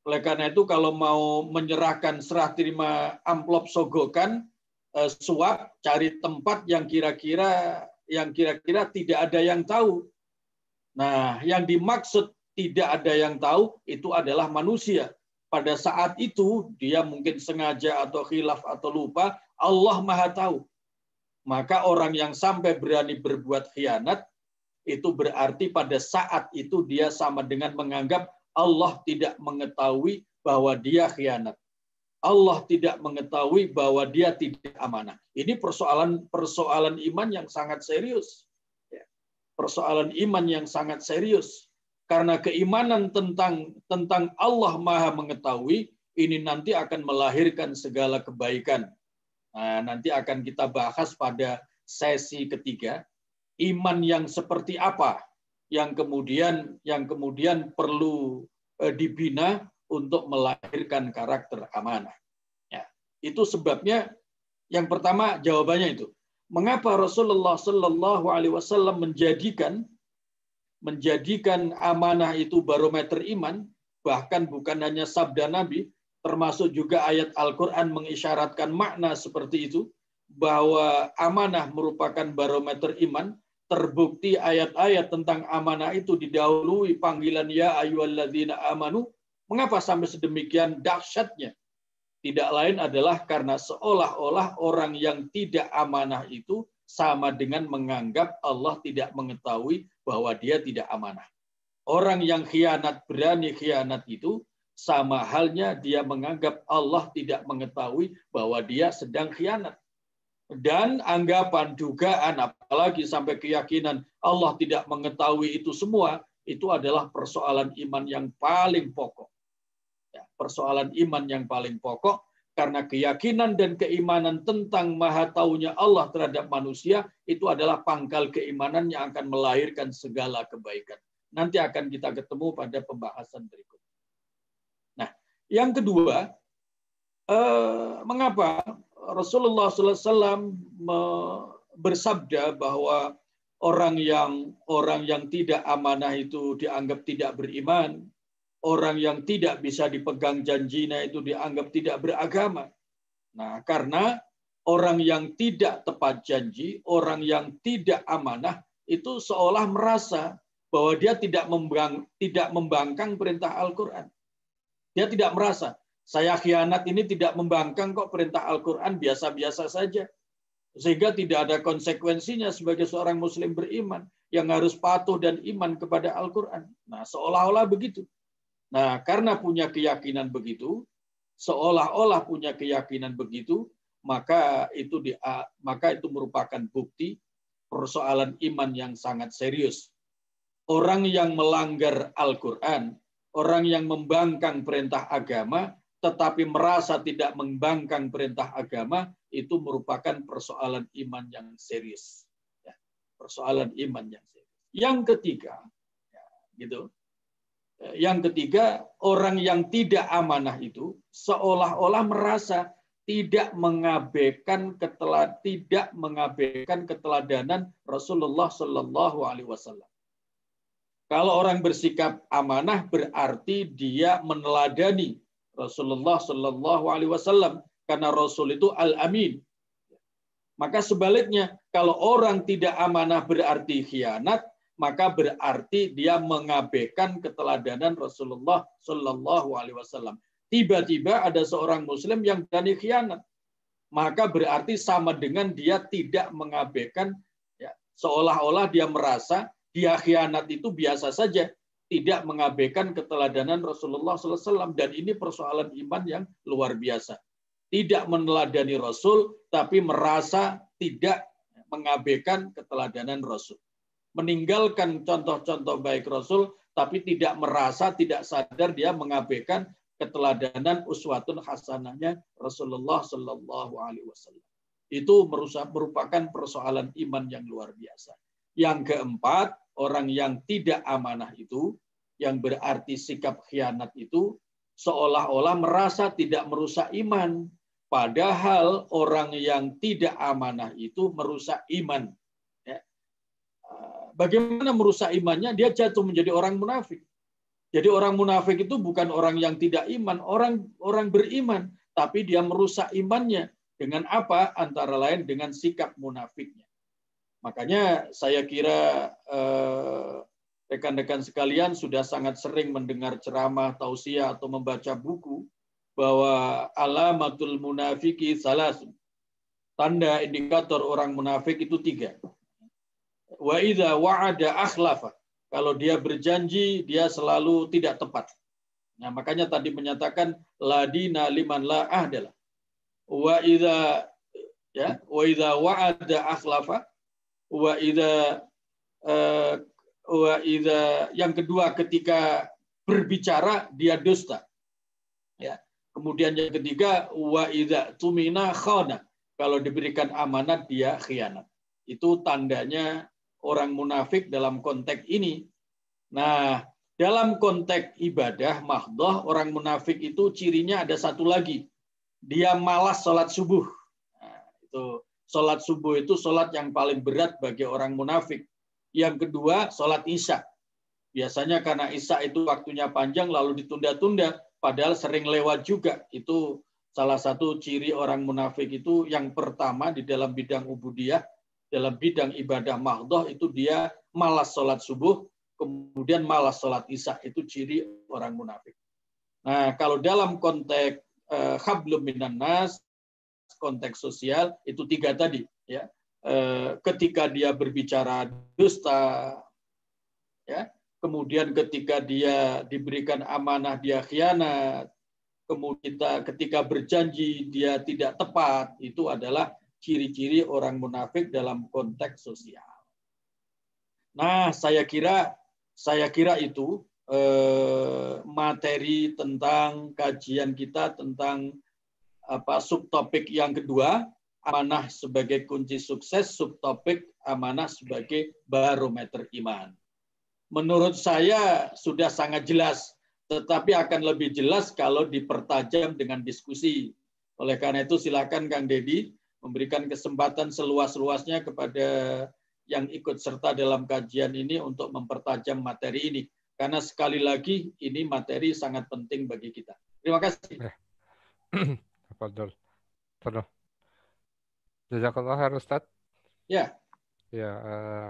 Oleh karena itu kalau mau menyerahkan serah terima amplop sogokan, suap, cari tempat yang kira-kira tidak ada yang tahu. Nah, yang dimaksud tidak ada yang tahu itu adalah manusia. Pada saat itu dia mungkin sengaja atau khilaf atau lupa, Allah Maha tahu. Maka orang yang sampai berani berbuat khianat itu berarti pada saat itu dia sama dengan menganggap Allah tidak mengetahui bahwa dia khianat. Allah tidak mengetahui bahwa dia tidak amanah. Ini persoalan iman yang sangat serius. Persoalan iman yang sangat serius. Karena keimanan tentang Allah Maha mengetahui, ini nanti akan melahirkan segala kebaikan. Nah, nanti akan kita bahas pada sesi ketiga, iman yang seperti apa yang kemudian perlu dibina untuk melahirkan karakter amanah. Ya, itu sebabnya yang pertama jawabannya itu. Mengapa Rasulullah Shallallahu Alaihi Wasallam menjadikan amanah itu barometer iman, bahkan bukan hanya sabda Nabi, termasuk juga ayat Al-Quran mengisyaratkan makna seperti itu, bahwa amanah merupakan barometer iman. Terbukti ayat-ayat tentang amanah itu didahului panggilan ya ayyuhalladzina amanu. Mengapa sampai sedemikian dahsyatnya? Tidak lain adalah karena seolah-olah orang yang tidak amanah itu sama dengan menganggap Allah tidak mengetahui bahwa dia tidak amanah. Orang yang khianat, berani khianat itu sama halnya dia menganggap Allah tidak mengetahui bahwa dia sedang khianat. Dan anggapan, dugaan, apalagi sampai keyakinan Allah tidak mengetahui itu semua, itu adalah persoalan iman yang paling pokok. Ya, persoalan iman yang paling pokok, karena keyakinan dan keimanan tentang maha taunya Allah terhadap manusia, itu adalah pangkal keimanan yang akan melahirkan segala kebaikan. Nanti akan kita ketemu pada pembahasan berikut. Nah, yang kedua, mengapa Rasulullah SAW bersabda bahwa orang yang tidak amanah itu dianggap tidak beriman, orang yang tidak bisa dipegang janjinya itu dianggap tidak beragama. Nah, karena orang yang tidak tepat janji, orang yang tidak amanah itu seolah merasa bahwa dia tidak membangkang perintah Al-Quran. Dia tidak merasa, saya khianat ini tidak membangkang kok perintah Al-Quran, biasa-biasa saja. Sehingga tidak ada konsekuensinya sebagai seorang muslim beriman yang harus patuh dan iman kepada Al-Quran. Nah, seolah-olah begitu. Nah, karena punya keyakinan begitu, seolah-olah punya keyakinan begitu, maka itu merupakan bukti persoalan iman yang sangat serius. Orang yang melanggar Al-Quran, orang yang membangkang perintah agama, tetapi merasa tidak membangkang perintah agama, itu merupakan persoalan iman yang serius. Ya, persoalan iman yang serius. Yang ketiga, ya, gitu. Yang ketiga, orang yang tidak amanah itu seolah-olah merasa tidak mengabaikan keteladanan Rasulullah Shallallahu Alaihi Wasallam. Kalau orang bersikap amanah berarti dia meneladani Rasulullah Shallallahu Alaihi Wasallam karena Rasul itu al-amin. Maka sebaliknya, kalau orang tidak amanah berarti khianat, maka berarti dia mengabaikan keteladanan Rasulullah Shallallahu Alaihi Wasallam. Tiba-tiba ada seorang Muslim yang berani khianat, maka berarti sama dengan dia tidak mengabaikan, ya, seolah-olah dia merasa dia khianat itu biasa saja, tidak mengabaikan keteladanan Rasulullah SAW. Dan ini persoalan iman yang luar biasa. Tidak meneladani Rasul, tapi merasa tidak mengabaikan keteladanan Rasul. Meninggalkan contoh-contoh baik Rasul, tapi tidak merasa, tidak sadar dia mengabaikan keteladanan uswatun hasanahnya Rasulullah Sallallahu Alaihi Wasallam. Itu merupakan persoalan iman yang luar biasa. Yang keempat, orang yang tidak amanah itu, yang berarti sikap khianat itu, seolah-olah merasa tidak merusak iman. Padahal orang yang tidak amanah itu merusak iman. Ya. Bagaimana merusak imannya? Dia jatuh menjadi orang munafik. Jadi orang munafik itu bukan orang yang tidak iman, orang beriman, tapi dia merusak imannya. Dengan apa? Antara lain dengan sikap munafiknya. Makanya saya kira rekan-rekan sekalian sudah sangat sering mendengar ceramah, tausiah, atau membaca buku bahwa alamatul munafiki salasun. Tanda indikator orang munafik itu 3. Wa idza wa'ada akhlafa. Kalau dia berjanji, dia selalu tidak tepat. Nah, makanya tadi menyatakan ladina liman la ahdalah. Wa idza wa'ada akhlafa. Wa idza yang kedua, ketika berbicara dia dusta. Ya. Kemudian yang ketiga, wa idza tumina khana. Kalau diberikan amanat dia khianat. Itu tandanya orang munafik dalam konteks ini. Nah, dalam konteks ibadah mahdhah, orang munafik itu cirinya ada satu lagi. Dia malas sholat subuh. Nah, itu sholat subuh itu sholat yang paling berat bagi orang munafik. Yang kedua, sholat isya. Biasanya karena isya itu waktunya panjang lalu ditunda-tunda, padahal sering lewat juga. Itu salah satu ciri orang munafik itu. Yang pertama di dalam bidang ubudiyah, dalam bidang ibadah mahdhah itu dia malas sholat subuh, kemudian malas sholat isya. Itu ciri orang munafik. Nah, kalau dalam konteks hablum minan nas, konteks sosial, itu 3 tadi. Ya. Ketika dia berbicara dusta, ya. Kemudian ketika dia diberikan amanah dia khianat, kemudian ketika berjanji dia tidak tepat, itu adalah ciri-ciri orang munafik dalam konteks sosial. Nah, saya kira itu materi tentang kajian kita tentang subtopik yang kedua, amanah sebagai kunci sukses, subtopik amanah sebagai barometer iman. Menurut saya sudah sangat jelas, tetapi akan lebih jelas kalau dipertajam dengan diskusi. Oleh karena itu silakan Kang Dedi memberikan kesempatan seluas-luasnya kepada yang ikut serta dalam kajian ini untuk mempertajam materi ini. Karena sekali lagi ini materi sangat penting bagi kita. Terima kasih. Betul. Jazakallah khair Ustaz. Ya. Ya,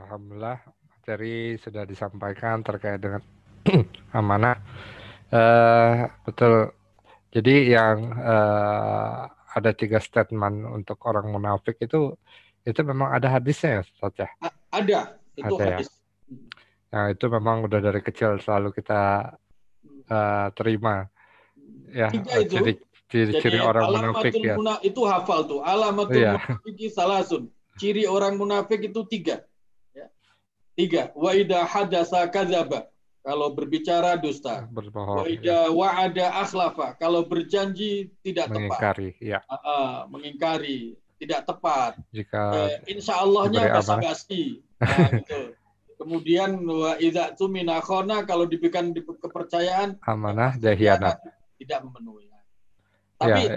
alhamdulillah materi sudah disampaikan terkait dengan amanah. Betul. Jadi yang ada 3 statement untuk orang munafik itu memang ada hadisnya ya Ustaz ya? Ada, itu ada hadis. Ya? Nah, itu memang udah dari kecil selalu kita terima. Ya, ciri-ciri orang munafik ya. Itu hafal tuh. Alamatul munafiki salasun. Ciri orang munafik itu 3. Ya. 3. Wa idza hadasa kadzaba. Kalau berbicara dusta. Berbohong. Wa idza wa'ada akhlafa. Kalau berjanji tidak mengingkari, tepat. Ya. Mengingkari, tidak tepat. Jika insya Allahnya basa-basi. Nah, gitu. Kemudian wa idza tumina khana, kalau diberikan kepercayaan amanah khianat, tidak memenuhi.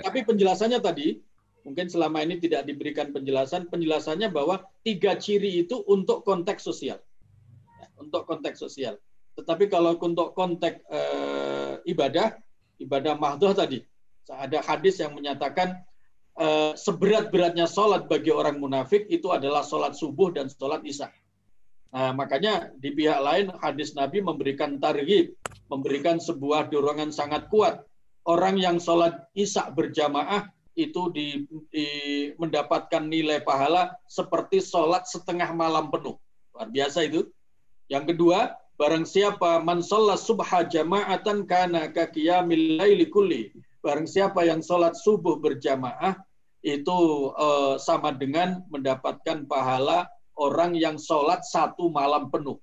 Tapi penjelasannya tadi mungkin selama ini tidak diberikan penjelasannya bahwa 3 ciri itu untuk konteks sosial. Ya, untuk konteks sosial. Tetapi kalau untuk konteks ibadah mahdhah tadi, ada hadis yang menyatakan seberat-beratnya sholat bagi orang munafik itu adalah sholat subuh dan sholat isya. Nah, makanya di pihak lain hadis Nabi memberikan targhib, memberikan sebuah dorongan sangat kuat. Orang yang sholat isya berjamaah itu mendapatkan nilai pahala seperti sholat setengah malam penuh. Luar biasa itu. Yang kedua, barang siapa man sholat subha jama'atan kana ka qiyamil laili kulli. Barang siapa yang sholat subuh berjamaah itu sama dengan mendapatkan pahala orang yang sholat 1 malam penuh.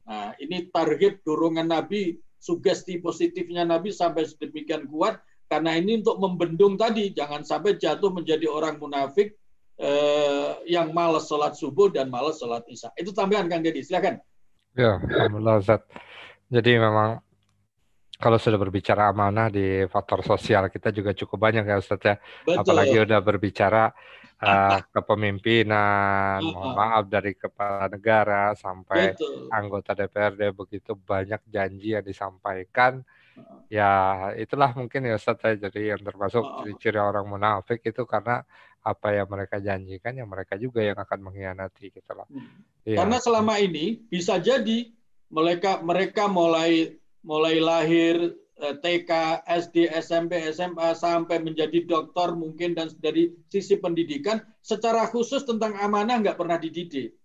Nah, ini target dorongan Nabi, sugesti positifnya Nabi sampai sedemikian kuat, karena ini untuk membendung tadi, jangan sampai jatuh menjadi orang munafik yang malas sholat subuh dan malas sholat isya. Itu tambahan Kang Dedi, silakan. Ya, alhamdulillah Ustaz. Jadi memang kalau sudah berbicara amanah di faktor sosial kita juga cukup banyak ya Ustaz ya. Betul. Apalagi udah berbicara kepemimpinan, mohon maaf dari kepala negara sampai anggota DPRD, begitu banyak janji yang disampaikan. Ya itulah mungkin ya Ustaz ya, jadi yang termasuk ciri-ciri orang munafik itu karena apa yang mereka janjikan ya mereka juga yang akan mengkhianati gitu loh. Ya. Karena selama ini bisa jadi mereka mulai lahir TK, SD, SMP, SMA sampai menjadi dokter mungkin, dan dari sisi pendidikan secara khusus tentang amanah nggak pernah dididik.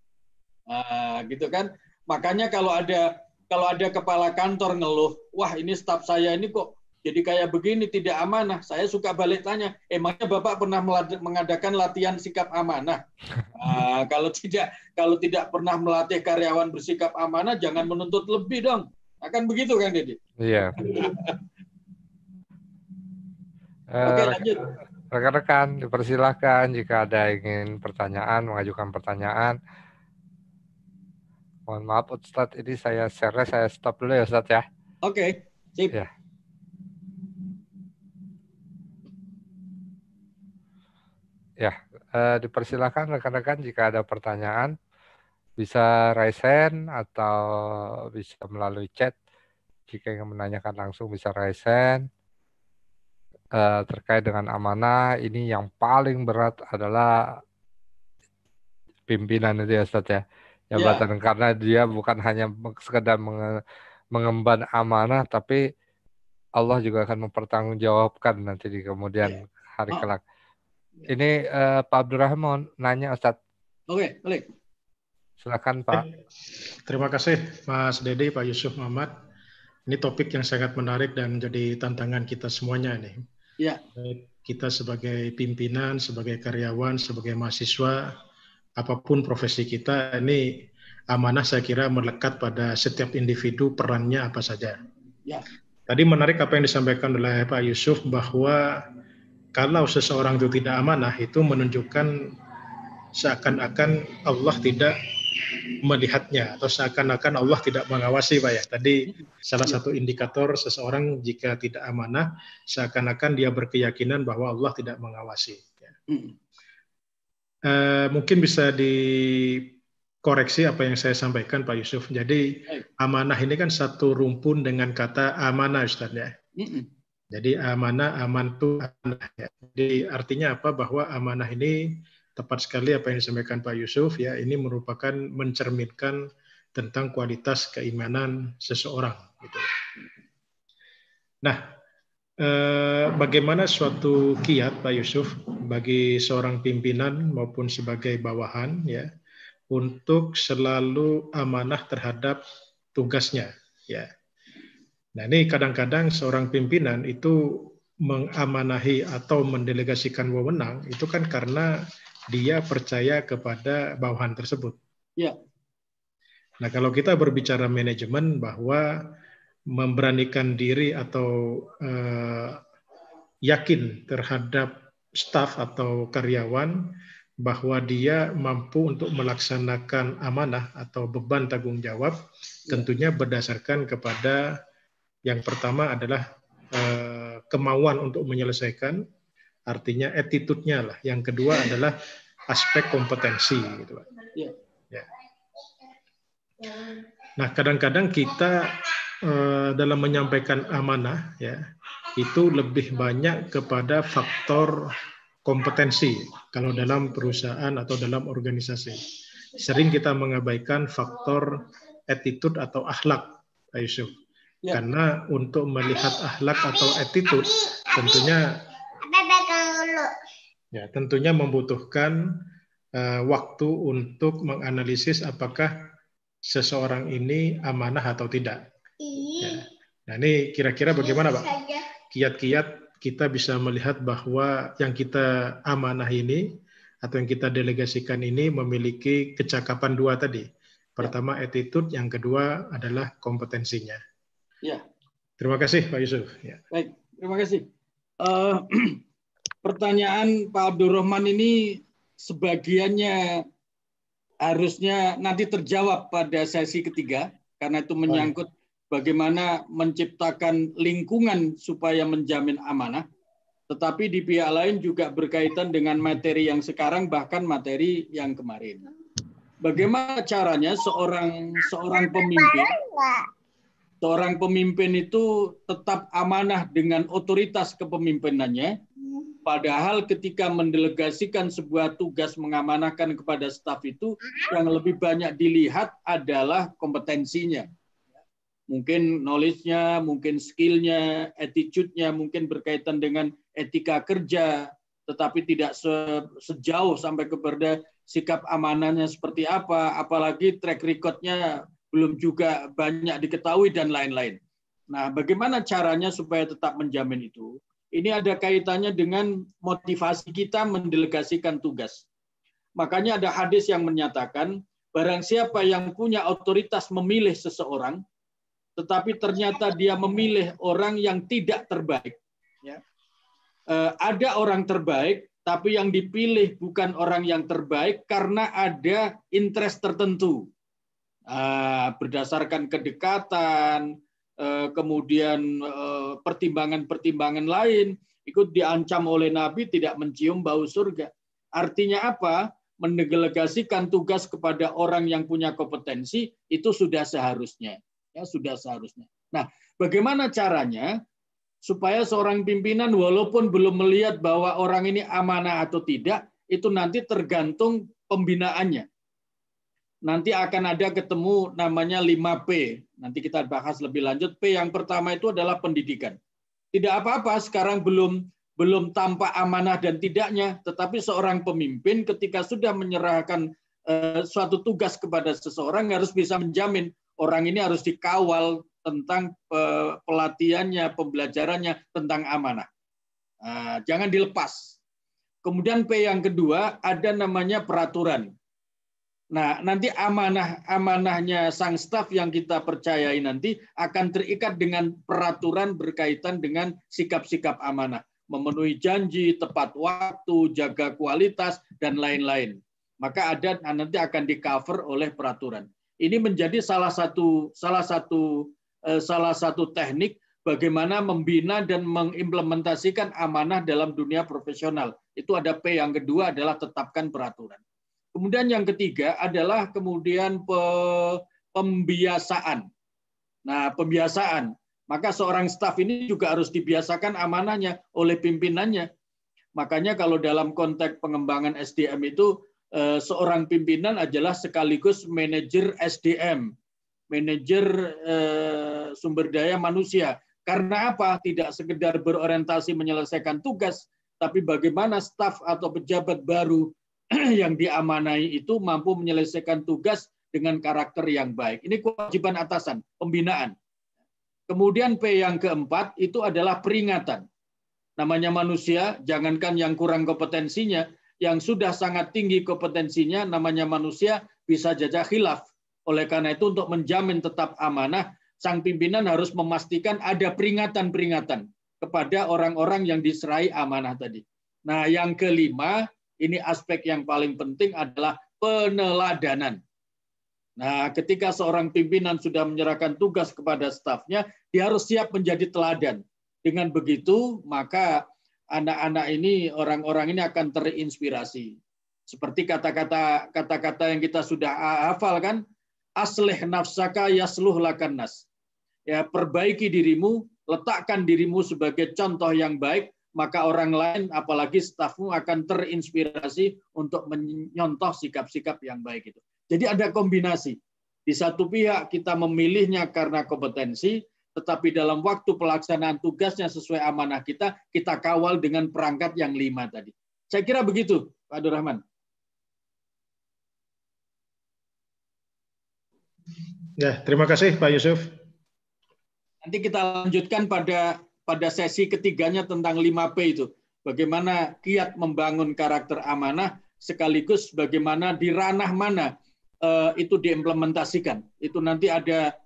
Gitu kan. Makanya kalau ada kepala kantor ngeluh, wah ini staf saya ini kok jadi kayak begini, tidak amanah. Saya suka balik tanya, emangnya Bapak pernah mengadakan latihan sikap amanah? Kalau tidak pernah melatih karyawan bersikap amanah, jangan menuntut lebih dong. Akan begitu kan, Dedi? Iya. Oke, lanjut. Rekan-rekan, dipersilahkan jika ada ingin mengajukan pertanyaan. Mohon maaf Ustadz, ini saya stop dulu ya Ustadz ya. Oke, sip. Ya. Ya, dipersilahkan rekan-rekan jika ada pertanyaan. Bisa raise hand atau bisa melalui chat. Jika ingin menanyakan langsung bisa raise hand. Terkait dengan amanah, ini yang paling berat adalah pimpinan itu ya Ustaz ya. Jabatan, karena dia bukan hanya sekedar mengemban amanah, tapi Allah juga akan mempertanggungjawabkan nanti di kemudian hari kelak. Ini Pak Abdurrahman nanya Ustaz. Oke, balik. Silakan Pak. Terima kasih Mas Dede, Pak Yusuf Muhammad. Ini topik yang sangat menarik dan jadi tantangan kita semuanya nih. Ya. Kita sebagai pimpinan, sebagai karyawan, sebagai mahasiswa, apapun profesi kita, ini amanah saya kira melekat pada setiap individu, perannya apa saja. Ya. Tadi menarik apa yang disampaikan oleh Pak Yusuf bahwa kalau seseorang itu tidak amanah, itu menunjukkan seakan-akan Allah tidak melihatnya, atau seakan-akan Allah tidak mengawasi, Pak ya. Tadi salah satu indikator seseorang jika tidak amanah, seakan-akan dia berkeyakinan bahwa Allah tidak mengawasi. Mungkin bisa dikoreksi apa yang saya sampaikan, Pak Yusuf. Jadi amanah ini kan satu rumpun dengan kata amanah, Ustaz ya. Jadi amanah, amantu, amanah. Ya. Jadi artinya apa? Bahwa amanah ini tepat sekali apa yang disampaikan Pak Yusuf. Ya, ini merupakan mencerminkan tentang kualitas keimanan seseorang. Gitu. Nah, bagaimana suatu kiat Pak Yusuf bagi seorang pimpinan maupun sebagai bawahan, ya, untuk selalu amanah terhadap tugasnya, ya. Nah, ini kadang-kadang seorang pimpinan itu mengamanahi atau mendelegasikan wewenang itu kan karena dia percaya kepada bawahan tersebut. Ya. Nah, kalau kita berbicara manajemen bahwa memberanikan diri atau yakin terhadap staf atau karyawan bahwa dia mampu untuk melaksanakan amanah atau beban tanggung jawab, tentunya berdasarkan kepada yang pertama adalah kemauan untuk menyelesaikan, artinya attitude-nya lah. Yang kedua adalah aspek kompetensi, gitu Pak. Ya. Ya. Nah, kadang-kadang kita dalam menyampaikan amanah, ya, itu lebih banyak kepada faktor kompetensi kalau dalam perusahaan atau dalam organisasi. Sering kita mengabaikan faktor attitude atau akhlak, Pak Yusuf. Ya. Karena untuk melihat akhlak atau attitude tentunya membutuhkan waktu untuk menganalisis apakah seseorang ini amanah atau tidak. Ya. Nah, ini kira-kira bagaimana Pak? Kiat-kiat kita bisa melihat bahwa yang kita amanah ini atau yang kita delegasikan ini memiliki kecakapan dua tadi. Pertama attitude, yang kedua adalah kompetensinya. Ya. Terima kasih Pak Yusuf. Ya. Baik, terima kasih. Pertanyaan Pak Abdurrahman ini sebagiannya harusnya nanti terjawab pada sesi ketiga, karena itu menyangkut bagaimana menciptakan lingkungan supaya menjamin amanah. Tetapi di pihak lain juga berkaitan dengan materi yang sekarang, bahkan materi yang kemarin. Bagaimana caranya seorang pemimpin itu tetap amanah dengan otoritas kepemimpinannya, padahal ketika mendelegasikan sebuah tugas mengamanahkan kepada staf itu, yang lebih banyak dilihat adalah kompetensinya. Mungkin knowledge-nya, mungkin skill-nya, attitude-nya, mungkin berkaitan dengan etika kerja, tetapi tidak sejauh sampai kepada sikap amanahnya seperti apa, apalagi track record-nya belum juga banyak diketahui dan lain-lain. Nah, bagaimana caranya supaya tetap menjamin itu? Ini ada kaitannya dengan motivasi kita mendelegasikan tugas. Makanya ada hadis yang menyatakan, barang siapa yang punya otoritas memilih seseorang, tetapi ternyata dia memilih orang yang tidak terbaik. Ya. Ada orang terbaik, tapi yang dipilih bukan orang yang terbaik karena ada interest tertentu. Berdasarkan kedekatan, kemudian pertimbangan-pertimbangan lain, ikut diancam oleh Nabi tidak mencium bau surga. Artinya apa? Mendelegasikan tugas kepada orang yang punya kompetensi itu sudah seharusnya. Ya, sudah seharusnya. Nah, bagaimana caranya supaya seorang pimpinan walaupun belum melihat bahwa orang ini amanah atau tidak, itu nanti tergantung pembinaannya. Nanti akan ada ketemu namanya 5P. Nanti kita bahas lebih lanjut. P yang pertama itu adalah pendidikan. Tidak apa-apa sekarang belum tampak amanah dan tidaknya, tetapi seorang pemimpin ketika sudah menyerahkan suatu tugas kepada seseorang harus bisa menjamin orang ini harus dikawal tentang pelatihannya, pembelajarannya tentang amanah. Jangan dilepas. Kemudian P yang kedua ada namanya peraturan. Nah, nanti amanahnya sang staf yang kita percayai nanti akan terikat dengan peraturan berkaitan dengan sikap-sikap amanah. Memenuhi janji, tepat waktu, jaga kualitas, dan lain-lain. maka ada nanti akan di-cover oleh peraturan. Ini menjadi salah satu teknik bagaimana membina dan mengimplementasikan amanah dalam dunia profesional. Itu ada P. Yang kedua adalah tetapkan peraturan. Kemudian yang ketiga adalah kemudian pembiasaan. Nah, pembiasaan. Maka seorang staf ini juga harus dibiasakan amanahnya oleh pimpinannya. Makanya kalau dalam konteks pengembangan SDM itu, seorang pimpinan adalah sekaligus manajer SDM, manajer sumber daya manusia. Karena apa? Tidak sekedar berorientasi menyelesaikan tugas, tapi bagaimana staf atau pejabat baru yang diamanai itu mampu menyelesaikan tugas dengan karakter yang baik. Ini kewajiban atasan, pembinaan. Kemudian P yang keempat itu adalah peringatan. Namanya manusia, jangankan yang kurang kompetensinya, yang sudah sangat tinggi kompetensinya, namanya manusia, bisa jajah khilaf. Oleh karena itu, untuk menjamin tetap amanah, sang pimpinan harus memastikan ada peringatan-peringatan kepada orang-orang yang diserai amanah tadi. Nah, yang kelima, ini aspek yang paling penting adalah peneladanan. Nah, ketika seorang pimpinan sudah menyerahkan tugas kepada stafnya, dia harus siap menjadi teladan. Dengan begitu, maka anak-anak ini, orang-orang ini akan terinspirasi. Seperti kata-kata yang kita sudah hafal kan, aslih nafsaka yasluh lakan nas. Ya, perbaiki dirimu, letakkan dirimu sebagai contoh yang baik, maka orang lain, apalagi stafmu akan terinspirasi untuk menyontoh sikap-sikap yang baik itu. Jadi ada kombinasi. Di satu pihak kita memilihnya karena kompetensi, tetapi dalam waktu pelaksanaan tugasnya sesuai amanah kita kawal dengan perangkat yang 5 tadi. Saya kira begitu, Pak Abdul Rahman. Ya, terima kasih Pak Yusuf. Nanti kita lanjutkan pada sesi ketiganya tentang 5P itu. Bagaimana kiat membangun karakter amanah, sekaligus bagaimana di ranah mana itu diimplementasikan. Itu nanti ada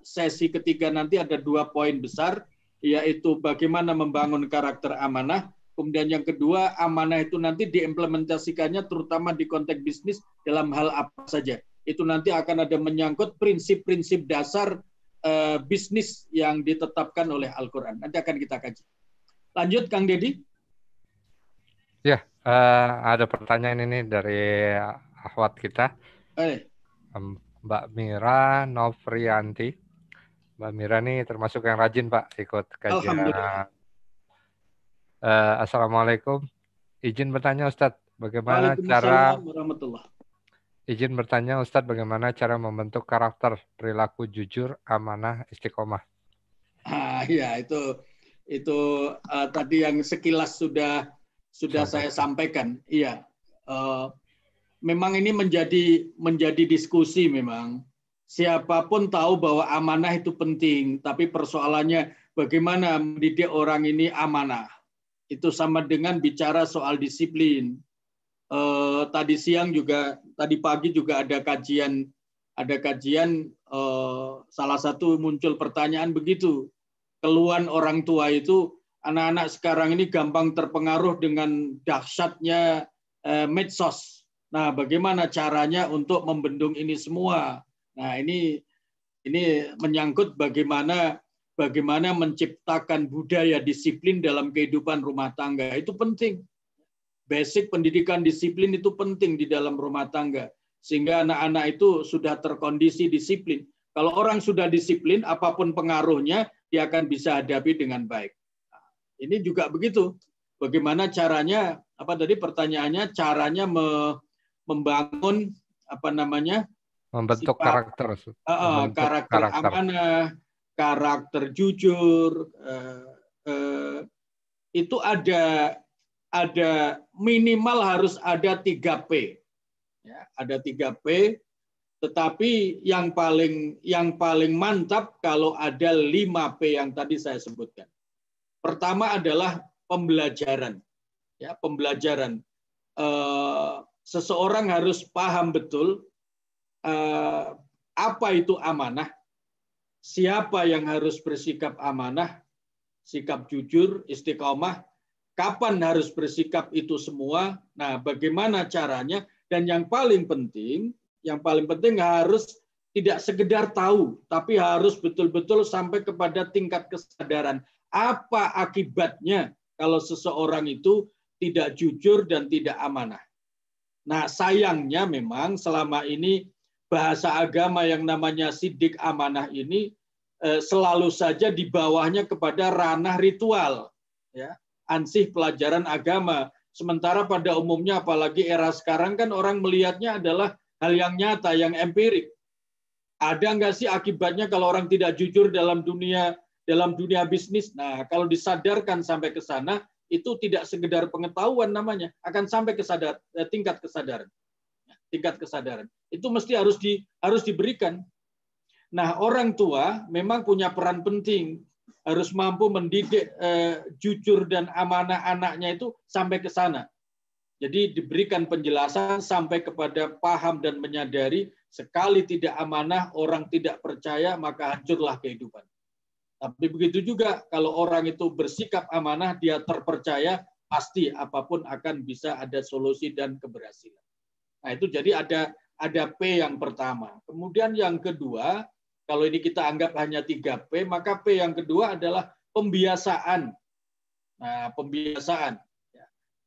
sesi ketiga, nanti ada 2 poin besar, yaitu bagaimana membangun karakter amanah. Kemudian yang kedua, amanah itu nanti diimplementasikannya terutama di konteks bisnis dalam hal apa saja. Itu nanti akan ada menyangkut prinsip-prinsip dasar bisnis yang ditetapkan oleh Al-Quran. Nanti akan kita kaji. Lanjut, Kang Deddy. Ya, ada pertanyaan ini dari akhwat kita. Mbak Mira Novrianti. Mbak Mira ini termasuk yang rajin, Pak, ikut kajian. Assalamualaikum. Izin bertanya, Ustadz, bagaimana cara membentuk karakter perilaku jujur, amanah, istiqomah? Ya, itu tadi yang sekilas sudah saya sampaikan. Iya. Memang ini menjadi diskusi memang. Siapapun tahu bahwa amanah itu penting, tapi persoalannya bagaimana mendidik orang ini amanah. Itu sama dengan bicara soal disiplin. Tadi pagi juga ada kajian salah satu muncul pertanyaan begitu. Keluhan orang tua itu, anak-anak sekarang ini gampang terpengaruh dengan dahsyatnya medsos. Nah, bagaimana caranya untuk membendung ini semua? Nah, ini menyangkut bagaimana menciptakan budaya disiplin dalam kehidupan rumah tangga. Itu penting. Basic pendidikan disiplin itu penting di dalam rumah tangga. Sehingga anak-anak itu sudah terkondisi disiplin. Kalau orang sudah disiplin, apapun pengaruhnya, dia akan bisa hadapi dengan baik. Nah, ini juga begitu. Bagaimana caranya, pertanyaannya, caranya membangun membentuk karakter amanah, karakter jujur, itu ada minimal harus ada 3P. Ya, ada 3P, tetapi yang paling mantap kalau ada 5P yang tadi saya sebutkan. Pertama adalah pembelajaran. Ya, pembelajaran. Seseorang harus paham betul apa itu amanah, siapa yang harus bersikap amanah, sikap jujur, istiqomah, kapan harus bersikap itu semua. Nah, bagaimana caranya? Dan yang paling penting harus tidak sekedar tahu, tapi harus betul-betul sampai kepada tingkat kesadaran. Apa akibatnya kalau seseorang itu tidak jujur dan tidak amanah? Nah, sayangnya memang selama ini bahasa agama yang namanya sidik amanah ini selalu saja di bawahnya kepada ranah ritual, ya, ansih pelajaran agama. Sementara pada umumnya, apalagi era sekarang kan orang melihatnya adalah hal yang nyata, yang empirik. Ada nggak sih akibatnya kalau orang tidak jujur dalam dunia bisnis? Nah, kalau disadarkan sampai ke sana, itu tidak sekedar pengetahuan namanya, akan sampai ke tingkat kesadaran. Tingkat kesadaran itu mesti harus diberikan. Nah, orang tua memang punya peran penting, harus mampu mendidik jujur dan amanah anaknya itu sampai ke sana. Jadi diberikan penjelasan sampai kepada paham dan menyadari sekali tidak amanah, orang tidak percaya, maka hancurlah kehidupan. Tapi begitu juga kalau orang itu bersikap amanah, dia terpercaya, pasti apapun akan bisa ada solusi dan keberhasilan. Nah, itu jadi ada P yang pertama. Kemudian yang kedua, kalau ini kita anggap hanya 3P, maka P yang kedua adalah pembiasaan. Nah, pembiasaan.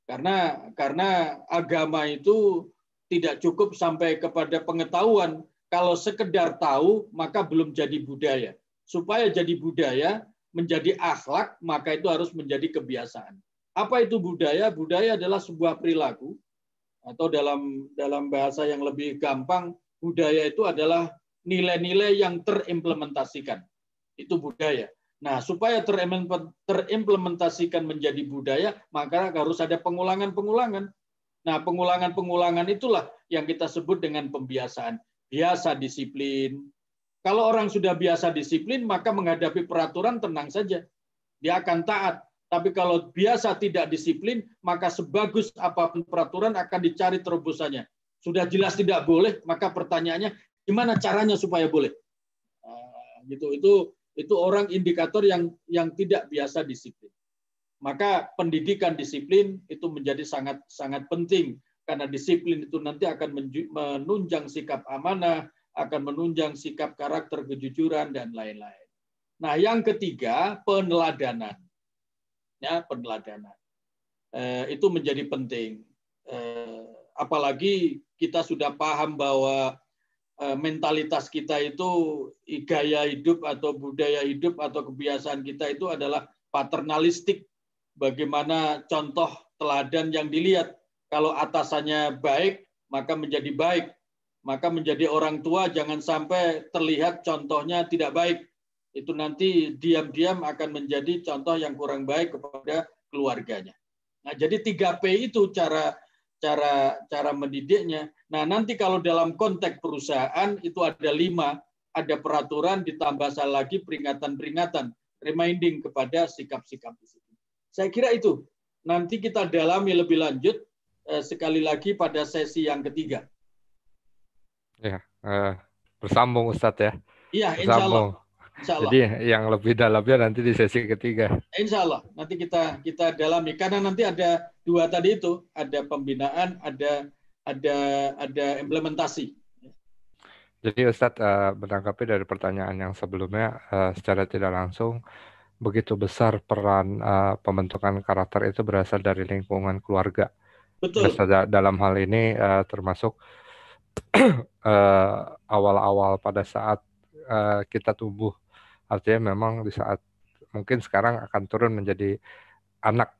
Karena agama itu tidak cukup sampai kepada pengetahuan. Kalau sekedar tahu, maka belum jadi budaya. Supaya jadi budaya, menjadi akhlak, maka itu harus menjadi kebiasaan. Apa itu budaya? Budaya adalah sebuah perilaku, atau dalam bahasa yang lebih gampang, budaya itu adalah nilai-nilai yang terimplementasikan. Itu budaya. Nah, supaya terimplementasikan menjadi budaya, maka harus ada pengulangan-pengulangan. Nah, pengulangan-pengulangan itulah yang kita sebut dengan pembiasaan. Biasa disiplin. Kalau orang sudah biasa disiplin, maka menghadapi peraturan tenang saja. Dia akan taat. Tapi kalau biasa tidak disiplin, maka sebagus apapun peraturan akan dicari terobosannya. Sudah jelas tidak boleh, maka pertanyaannya, gimana caranya supaya boleh? Itu orang indikator yang tidak biasa disiplin. Maka pendidikan disiplin itu menjadi sangat sangat penting, karena disiplin itu nanti akan menunjang sikap amanah, akan menunjang sikap karakter kejujuran dan lain-lain. Nah, yang ketiga, peneladanan. Ya, peneladanan. Itu menjadi penting. Apalagi kita sudah paham bahwa mentalitas kita itu, gaya hidup atau budaya hidup atau kebiasaan kita itu adalah paternalistik. Bagaimana contoh teladan yang dilihat. Kalau atasannya baik, maka menjadi baik. Maka menjadi orang tua jangan sampai terlihat contohnya tidak baik. Itu nanti diam-diam akan menjadi contoh yang kurang baik kepada keluarganya. Nah, jadi 3P itu cara mendidiknya. Nah, nanti kalau dalam konteks perusahaan itu ada 5, ada peraturan ditambah lagi peringatan-peringatan, reminding kepada sikap-sikap disiplin. Saya kira itu. Nanti kita dalami lebih lanjut sekali lagi pada sesi yang ketiga. Ya, bersambung Ustadz ya. Iya, insya Allah. Jadi yang lebih dalamnya nanti di sesi ketiga. Insya Allah nanti kita dalami, karena nanti ada 2 tadi itu, ada pembinaan, ada implementasi. Jadi Ustadz, menanggapi dari pertanyaan yang sebelumnya, secara tidak langsung begitu besar peran pembentukan karakter itu berasal dari lingkungan keluarga. Betul. Dalam hal ini termasuk awal-awal pada saat kita tumbuh. Artinya memang di saat mungkin sekarang akan turun menjadi anak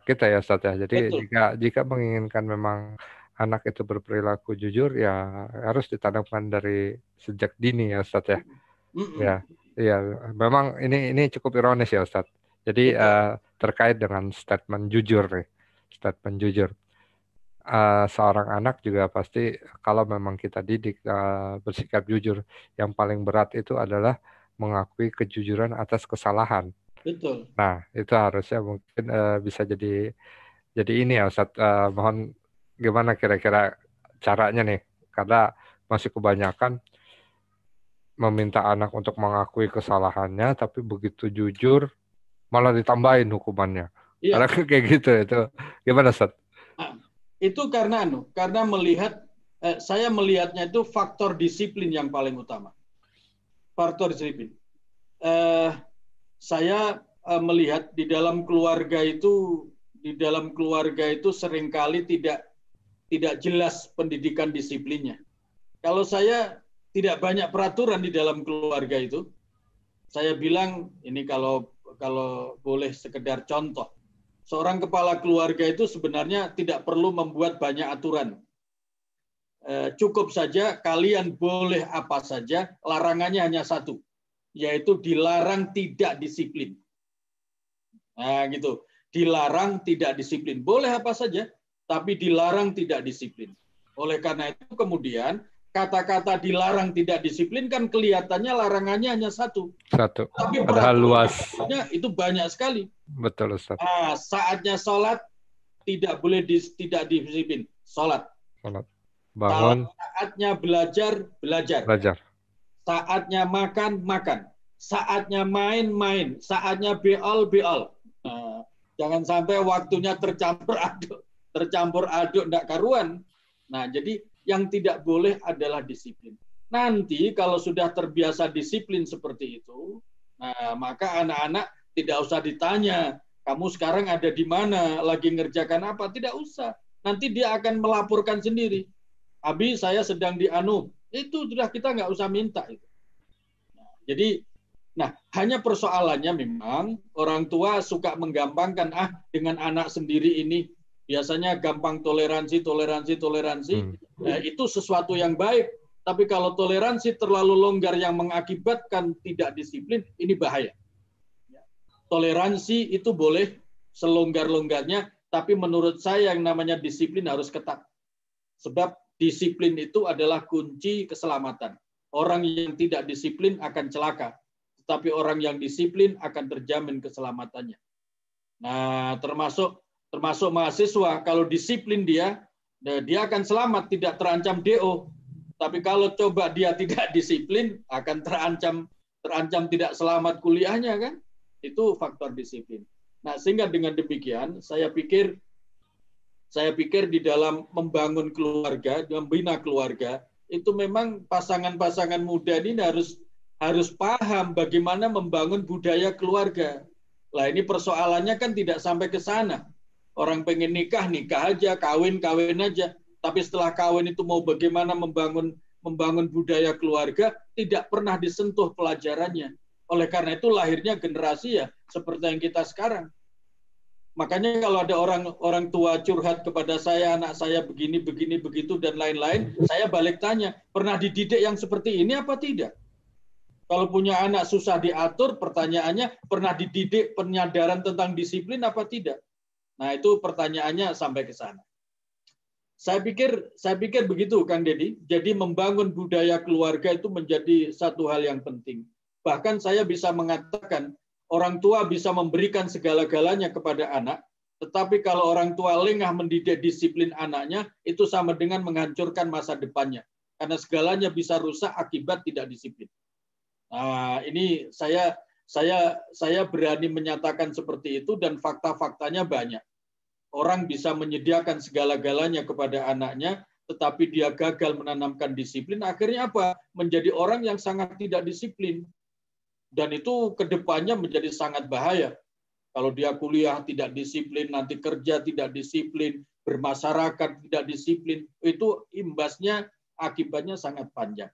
kita ya Ustaz ya. Jadi jika menginginkan memang anak itu berperilaku jujur, ya harus ditanamkan dari sejak dini ya Ustaz ya. Ya, memang ini cukup ironis ya Ustaz. Jadi terkait dengan statement jujur nih. Statement jujur. Seorang anak juga pasti kalau memang kita didik bersikap jujur, yang paling berat itu adalah mengakui kejujuran atas kesalahan. Betul. Nah, itu harusnya mungkin bisa jadi ini ya Ustaz. Mohon gimana kira-kira caranya nih? Karena masih kebanyakan meminta anak untuk mengakui kesalahannya, tapi begitu jujur malah ditambahin hukumannya. Iya. Karena kayak gitu itu. Gimana, Ustaz? Itu karena saya melihatnya itu faktor disiplin yang paling utama. Faktor disiplin. Saya melihat di dalam keluarga itu seringkali tidak jelas pendidikan disiplinnya. Kalau saya tidak banyak peraturan di dalam keluarga itu, saya bilang ini kalau boleh sekedar contoh. Seorang kepala keluarga itu sebenarnya tidak perlu membuat banyak aturan. Cukup saja kalian boleh apa saja, larangannya hanya satu, yaitu dilarang tidak disiplin. Nah, gitu. Dilarang tidak disiplin. Boleh apa saja, tapi dilarang tidak disiplin. Oleh karena itu kemudian kata-kata dilarang tidak disiplin kan kelihatannya larangannya hanya satu. Tapi padahal luas. Itu banyak sekali. Betul, Ustaz. Saatnya sholat tidak boleh tidak disiplin. Sholat. Bangun. Saatnya belajar. Saatnya makan. Saatnya main. Saatnya beol. Jangan sampai waktunya tercampur aduk enggak karuan. Nah, jadi yang tidak boleh adalah disiplin. Nanti kalau sudah terbiasa disiplin seperti itu, nah maka anak-anak tidak usah ditanya, kamu sekarang ada di mana, lagi ngerjakan apa, tidak usah. Nanti dia akan melaporkan sendiri. Abi, saya sedang di itu sudah kita nggak usah minta itu. Nah, hanya persoalannya memang orang tua suka menggampangkan, dengan anak sendiri ini biasanya gampang toleransi. Nah, itu sesuatu yang baik. Tapi kalau toleransi terlalu longgar yang mengakibatkan tidak disiplin, ini bahaya. Toleransi itu boleh selonggar-longgarnya, tapi menurut saya yang namanya disiplin harus ketat. Sebab disiplin itu adalah kunci keselamatan. Orang yang tidak disiplin akan celaka, tetapi orang yang disiplin akan terjamin keselamatannya. Nah, termasuk mahasiswa, kalau disiplin dia akan selamat, tidak terancam DO. Tapi kalau coba dia tidak disiplin, akan terancam tidak selamat kuliahnya kan? Itu faktor disiplin. Nah, sehingga dengan demikian, saya pikir di dalam membangun keluarga, membina keluarga, itu memang pasangan-pasangan muda ini harus paham bagaimana membangun budaya keluarga. Lah ini persoalannya kan tidak sampai ke sana. Orang pengen nikah aja, kawin aja. Tapi setelah kawin itu mau bagaimana membangun budaya keluarga, tidak pernah disentuh pelajarannya. Oleh karena itu lahirnya generasi ya seperti yang kita sekarang. Makanya kalau ada orang tua curhat kepada saya, anak saya begini, begitu, dan lain-lain, saya balik tanya, pernah dididik yang seperti ini apa tidak? Kalau punya anak susah diatur, pertanyaannya, pernah dididik penyadaran tentang disiplin apa tidak? Nah, itu pertanyaannya sampai ke sana. Saya pikir begitu, Kang Deddy. Jadi membangun budaya keluarga itu menjadi satu hal yang penting. Bahkan saya bisa mengatakan, orang tua bisa memberikan segala-galanya kepada anak, tetapi kalau orang tua lengah mendidik disiplin anaknya, itu sama dengan menghancurkan masa depannya. Karena segalanya bisa rusak akibat tidak disiplin. Nah, ini saya berani menyatakan seperti itu dan fakta-faktanya banyak. Orang bisa menyediakan segala-galanya kepada anaknya, tetapi dia gagal menanamkan disiplin, akhirnya apa? Menjadi orang yang sangat tidak disiplin. Dan itu kedepannya menjadi sangat bahaya. Kalau dia kuliah tidak disiplin, nanti kerja tidak disiplin, bermasyarakat tidak disiplin, itu imbasnya, akibatnya sangat panjang.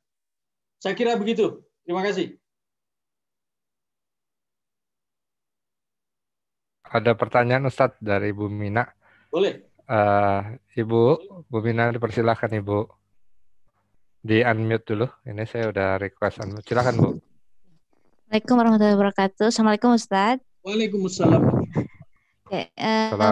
Saya kira begitu. Terima kasih. Ada pertanyaan Ustadz dari Bu Mina. Boleh. Ibu, Bu Mina dipersilakan Ibu. Di unmute dulu. Ini saya udah request unmute. Silakan Bu. Assalamualaikum warahmatullahi wabarakatuh. Assalamualaikum Ustadz. Waalaikumsalam.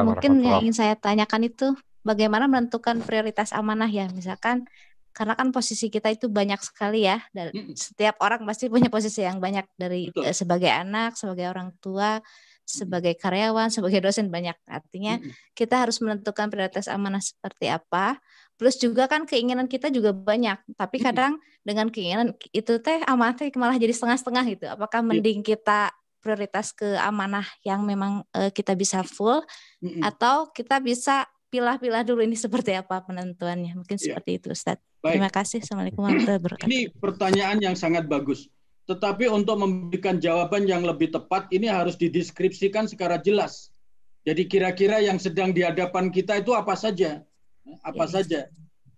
Mungkin yang ingin saya tanyakan itu bagaimana menentukan prioritas amanah ya. Misalkan karena kan posisi kita itu banyak sekali ya. Dan setiap orang pasti punya posisi yang banyak dari sebagai anak, sebagai orang tua, sebagai karyawan, sebagai dosen banyak. Artinya kita harus menentukan prioritas amanah seperti apa. Plus juga kan keinginan kita juga banyak. Tapi kadang dengan keinginan itu amanah malah jadi setengah-setengah gitu. Apakah mending kita prioritas ke amanah yang memang kita bisa full, atau kita bisa pilah-pilah dulu ini seperti apa penentuannya. Mungkin seperti itu, Ustadz. Baik. Terima kasih. Assalamualaikum warahmatullahi wabarakatuh. Ini pertanyaan yang sangat bagus. Tetapi untuk memberikan jawaban yang lebih tepat, ini harus dideskripsikan secara jelas. Jadi kira-kira yang sedang di hadapan kita itu apa saja? Apa saja?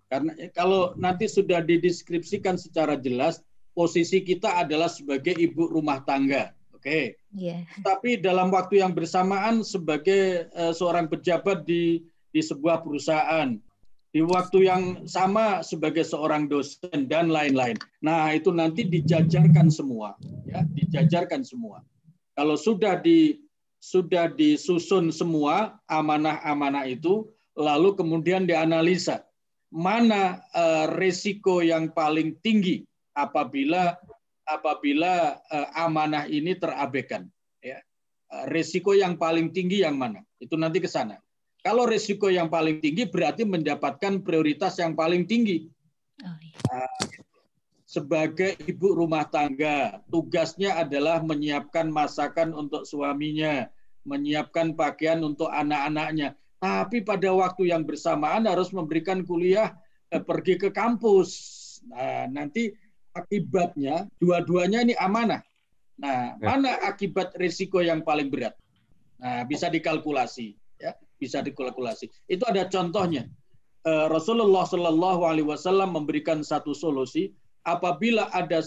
Karena kalau nanti sudah dideskripsikan secara jelas, posisi kita adalah sebagai ibu rumah tangga. Oke. Tapi dalam waktu yang bersamaan sebagai seorang pejabat di sebuah perusahaan, di waktu yang sama sebagai seorang dosen dan lain-lain. Nah, itu nanti dijajarkan semua, ya, dijajarkan semua. Kalau sudah disusun semua amanah-amanah itu, lalu kemudian dianalisa mana risiko yang paling tinggi apabila amanah ini terabaikan. Ya. Risiko yang paling tinggi yang mana? Itu nanti ke sana. Kalau risiko yang paling tinggi berarti mendapatkan prioritas yang paling tinggi. Sebagai ibu rumah tangga, tugasnya adalah menyiapkan masakan untuk suaminya, menyiapkan pakaian untuk anak-anaknya. Tapi pada waktu yang bersamaan harus memberikan kuliah, pergi ke kampus. Nah, nanti akibatnya dua-duanya ini amanah. Nah, mana akibat risiko yang paling berat? Nah, bisa dikalkulasi. Bisa dikalkulasi. Itu ada contohnya. Rasulullah Shallallahu Alaihi Wasallam memberikan satu solusi apabila ada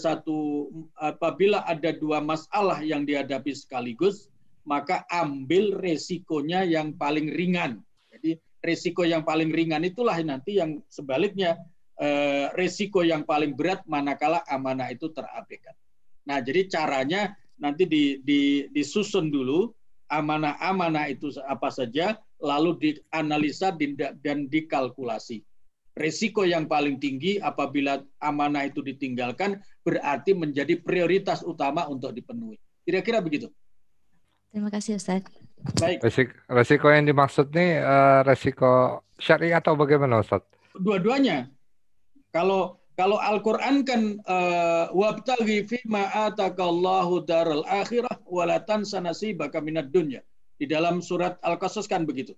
dua masalah yang dihadapi sekaligus, maka ambil resikonya yang paling ringan. Jadi resiko yang paling ringan itulah nanti yang sebaliknya resiko yang paling berat manakala amanah itu terabaikan. Nah, jadi caranya nanti disusun dulu amanah-amanah itu apa saja, lalu dianalisa dan dikalkulasi. Risiko yang paling tinggi apabila amanah itu ditinggalkan berarti menjadi prioritas utama untuk dipenuhi. Kira-kira begitu. Terima kasih, Ustaz. Baik. Risiko yang dimaksud nih risiko syar'i atau bagaimana, Ustaz? Dua-duanya. Kalau Al-Qur'an kan wabtaghi fima atakallahu daral akhirah wa la tansa nasibaka minad dunya. Di dalam surat Al-Qasas kan begitu.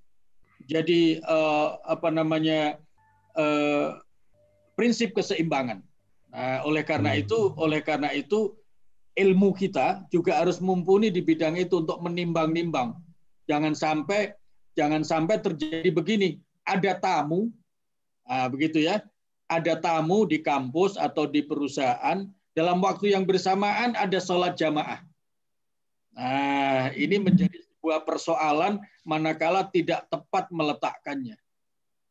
Jadi prinsip keseimbangan. Nah, oleh karena itu ilmu kita juga harus mumpuni di bidang itu untuk menimbang-nimbang. Jangan sampai terjadi begini. Ada tamu, begitu ya. Ada tamu di kampus atau di perusahaan, dalam waktu yang bersamaan ada sholat jamaah. Nah, ini menjadi sebuah persoalan manakala tidak tepat meletakkannya.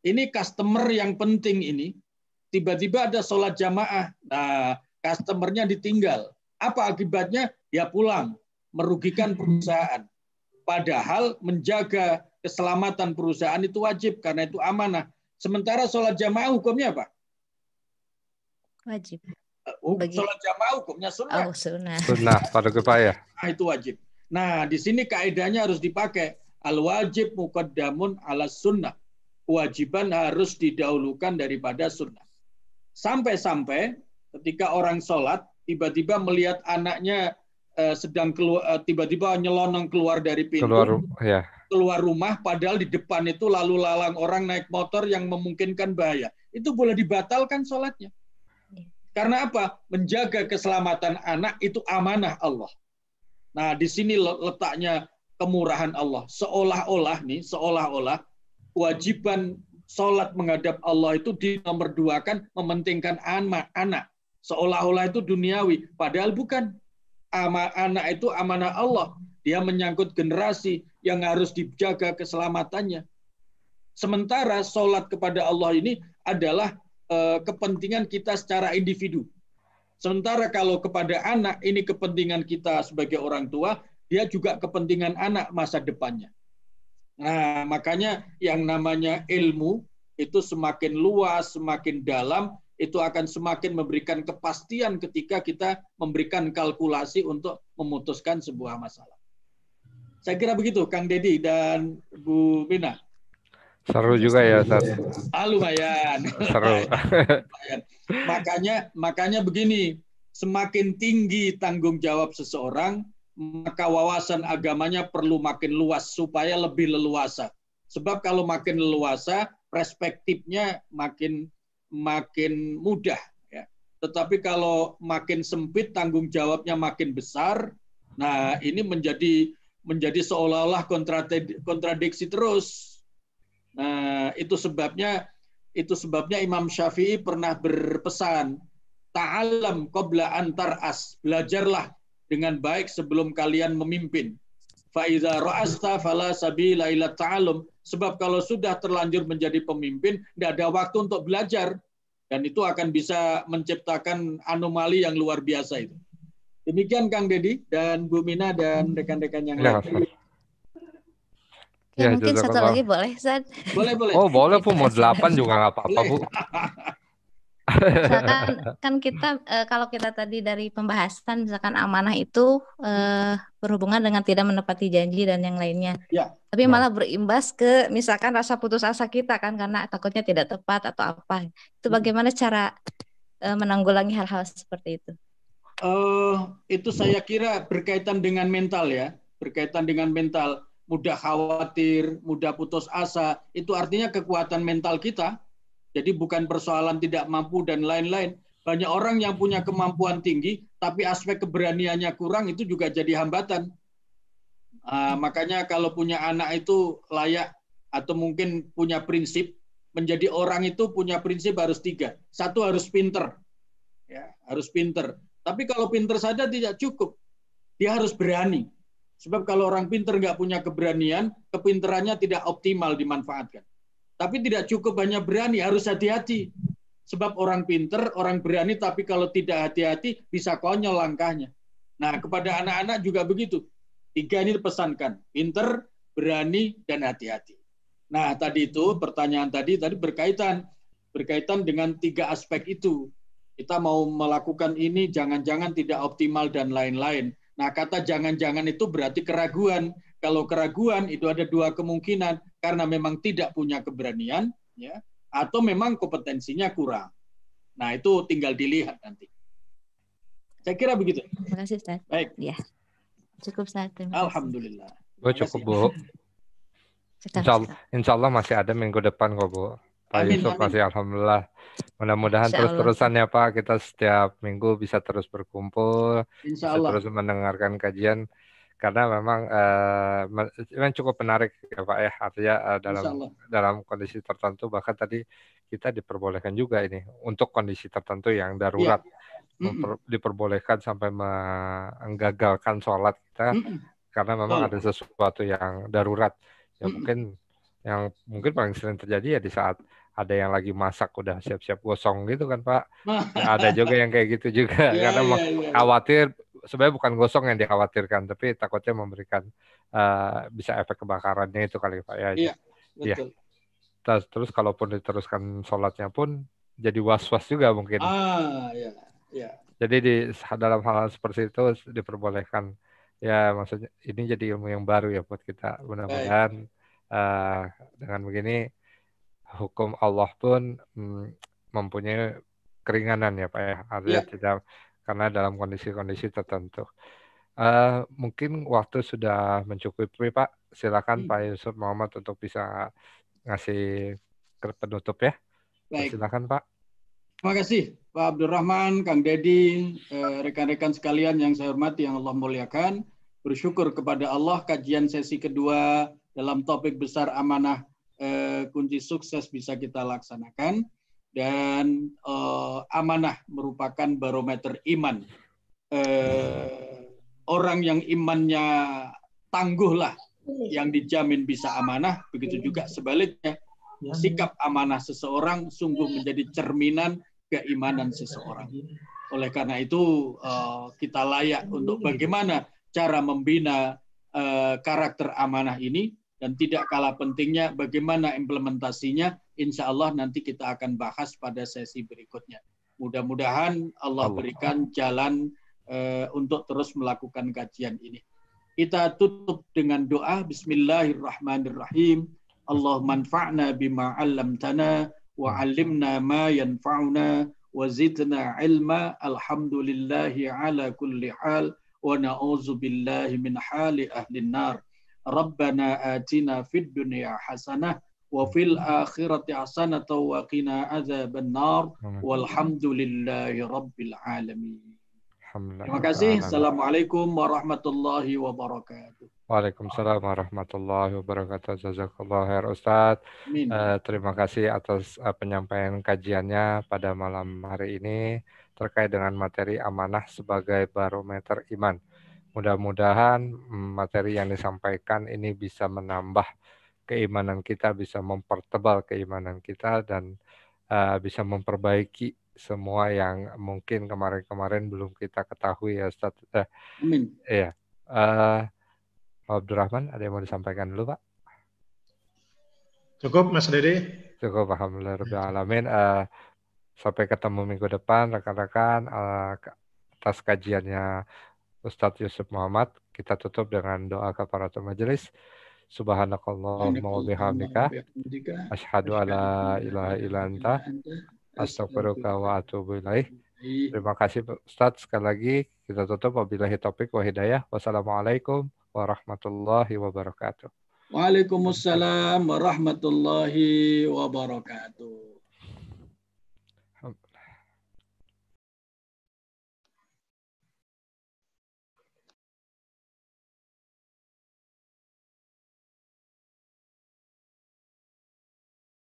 Ini customer yang penting ini, tiba-tiba ada sholat jamaah. Nah, customernya ditinggal. Apa akibatnya? Dia pulang, merugikan perusahaan. Padahal menjaga keselamatan perusahaan itu wajib, karena itu amanah. Sementara sholat jamaah hukumnya apa? Wajib. Sholat jamaah hukumnya sunnah. Oh, sunnah. Sunnah, pada kifayah. Nah, itu wajib. Nah, di sini kaidahnya harus dipakai. Al-wajib muqaddamun ala sunnah. Kewajiban harus didahulukan daripada sunnah. Sampai-sampai ketika orang sholat, tiba-tiba melihat anaknya sedang keluar, tiba-tiba nyelonong keluar dari pintu, keluar rumah, padahal di depan itu lalu lalang orang naik motor yang memungkinkan bahaya. Itu boleh dibatalkan sholatnya. Karena apa? Menjaga keselamatan anak itu amanah Allah. Nah, di sini letaknya kemurahan Allah. Seolah-olah kewajiban sholat menghadap Allah itu dinomorduakan, mementingkan anak. Seolah-olah itu duniawi. Padahal bukan. Anak itu amanah Allah. Dia menyangkut generasi yang harus dijaga keselamatannya. Sementara sholat kepada Allah ini adalah kepentingan kita secara individu. Sementara kalau kepada anak, ini kepentingan kita sebagai orang tua, dia juga kepentingan anak masa depannya. Nah, makanya yang namanya ilmu itu semakin luas, semakin dalam, itu akan semakin memberikan kepastian ketika kita memberikan kalkulasi untuk memutuskan sebuah masalah. Saya kira begitu, Kang Deddy dan Bu Bina. Seru juga ya, Ustaz. Lumayan. Seru. Makanya begini, semakin tinggi tanggung jawab seseorang, maka wawasan agamanya perlu makin luas supaya lebih leluasa. Sebab kalau makin leluasa, perspektifnya makin mudah. Ya. Tetapi kalau makin sempit, tanggung jawabnya makin besar. Nah, ini menjadi seolah-olah kontradiksi terus. Nah, itu sebabnya Imam Syafi'i pernah berpesan, ta'alam qabla an tar'as, belajarlah dengan baik sebelum kalian memimpin. Fa idza ra'asta fala sabila ila ta'allum, sebab kalau sudah terlanjur menjadi pemimpin, tidak ada waktu untuk belajar, dan itu akan bisa menciptakan anomali yang luar biasa itu. Demikian Kang Deddy dan Bu Mina dan rekan-rekan yang lain. Ya, mungkin satu lagi boleh, Ustaz? Boleh. Oh, boleh Bu, mau 8 juga nggak apa-apa, Bu. Misalkan kan kita kalau kita tadi dari pembahasan misalkan amanah itu berhubungan dengan tidak menepati janji dan yang lainnya. Ya. Tapi malah berimbas ke misalkan rasa putus asa kita kan karena takutnya tidak tepat atau apa. Itu bagaimana cara menanggulangi hal-hal seperti itu? Itu saya kira berkaitan dengan mental ya, berkaitan dengan mental. Mudah khawatir, mudah putus asa, itu artinya kekuatan mental kita. Jadi bukan persoalan tidak mampu dan lain-lain. Banyak orang yang punya kemampuan tinggi, tapi aspek keberaniannya kurang, itu juga jadi hambatan. Makanya kalau punya anak itu layak, atau mungkin punya prinsip, menjadi orang itu punya prinsip harus 3. 1 harus pinter. Ya, harus pinter. Tapi kalau pinter saja tidak cukup. Dia harus berani. Sebab kalau orang pinter nggak punya keberanian, kepinterannya tidak optimal dimanfaatkan. Tapi tidak cukup hanya berani, harus hati-hati. Sebab orang pinter, orang berani, tapi kalau tidak hati-hati, bisa konyol langkahnya. Nah, kepada anak-anak juga begitu. 3 ini dipesankan, pinter, berani, dan hati-hati. Nah, tadi itu, pertanyaan tadi berkaitan dengan 3 aspek itu. Kita mau melakukan ini, jangan-jangan tidak optimal, dan lain-lain. Nah, kata jangan-jangan itu berarti keraguan. Kalau keraguan itu ada 2 kemungkinan, karena memang tidak punya keberanian, ya, atau memang kompetensinya kurang. Nah, itu tinggal dilihat nanti. Saya kira begitu. Terima kasih, Ustaz. Baik. Ya. Cukup, Ustaz. Alhamdulillah. Cukup, Bu. Insya Allah masih ada minggu depan kok, Bu. Pak Yusuf masih alhamdulillah. Mudah-mudahan terus-terusan ya Pak, kita setiap minggu bisa terus berkumpul, bisa terus mendengarkan kajian, karena memang cukup menarik ya Pak ya, artinya dalam kondisi tertentu, bahkan tadi kita diperbolehkan juga ini untuk kondisi tertentu yang darurat, diperbolehkan sampai menggagalkan sholat kita, karena memang ada sesuatu yang darurat. Ya mungkin paling sering terjadi ya di saat ada yang lagi masak udah siap-siap gosong gitu kan Pak. Ya, ada juga yang kayak gitu juga. Karena khawatir, sebenarnya bukan gosong yang dikhawatirkan, tapi takutnya memberikan bisa efek kebakarannya itu kali Pak ya. Iya, betul. Ya. Terus kalaupun diteruskan sholatnya pun jadi was-was juga mungkin. Iya. Jadi dalam hal seperti itu diperbolehkan. Ya maksudnya ini jadi ilmu yang baru ya buat kita. Mudah-mudahan dengan begini hukum Allah pun mempunyai keringanan ya Pak ya, artinya tidak, karena dalam kondisi-kondisi tertentu. Mungkin waktu sudah mencukupi Pak, silakan Pak Yusuf Muhammad untuk bisa ngasih penutup ya. Baik. Silakan Pak. Terima kasih Pak Abdurrahman, Kang Deddy, rekan-rekan sekalian yang saya hormati, yang Allah muliakan. Bersyukur kepada Allah, kajian sesi kedua dalam topik besar amanah kunci sukses bisa kita laksanakan, dan amanah merupakan barometer iman. Orang yang imannya tangguhlah yang dijamin bisa amanah, begitu juga sebaliknya. Sikap amanah seseorang sungguh menjadi cerminan keimanan seseorang. Oleh karena itu kita layak untuk bagaimana cara membina karakter amanah ini. Dan tidak kalah pentingnya bagaimana implementasinya, insya Allah nanti kita akan bahas pada sesi berikutnya. Mudah-mudahan Allah berikan jalan untuk terus melakukan kajian ini. Kita tutup dengan doa. Bismillahirrahmanirrahim. Allahumma anfa'na bima 'allamtana wa 'allimna ma yanfa'una wa zidna ilma. Alhamdulillahi ala kulli hal. wa na'udzu billahi min hali ahli nar. Rabbana atina fid dunya hasanah wa fil akhirati hasanah wa qina adzaban nar. Walhamdulillahi rabbil alamin. Terima kasih. Assalamualaikum warahmatullahi wabarakatuh. Waalaikumsalam warahmatullahi wabarakatuh. Jazakallah khair Ustaz. Terima kasih atas penyampaian kajiannya pada malam hari ini terkait dengan materi amanah sebagai barometer iman. Mudah-mudahan materi yang disampaikan ini bisa menambah keimanan kita, bisa mempertebal keimanan kita, dan bisa memperbaiki semua yang mungkin kemarin-kemarin belum kita ketahui ya Ustaz. Amin. Iya. Abdurrahman, ada yang mau disampaikan dulu Pak? Cukup Mas Dede. Cukup, alhamdulillahirrahmanirrahim. Sampai ketemu minggu depan rekan-rekan. Atas kajiannya Ustadz Yusuf Muhammad, kita tutup dengan doa kafaratul majelis. Subhanakallahumma wa bihamdika asyhadu alla ilaha illa anta astaghfiruka wa atubu ilaih. Terima kasih Ustadz. Sekali lagi kita tutup wabillahi taufik wa hidayah. Wassalamualaikum warahmatullahi wabarakatuh. Waalaikumsalam warahmatullahi wabarakatuh.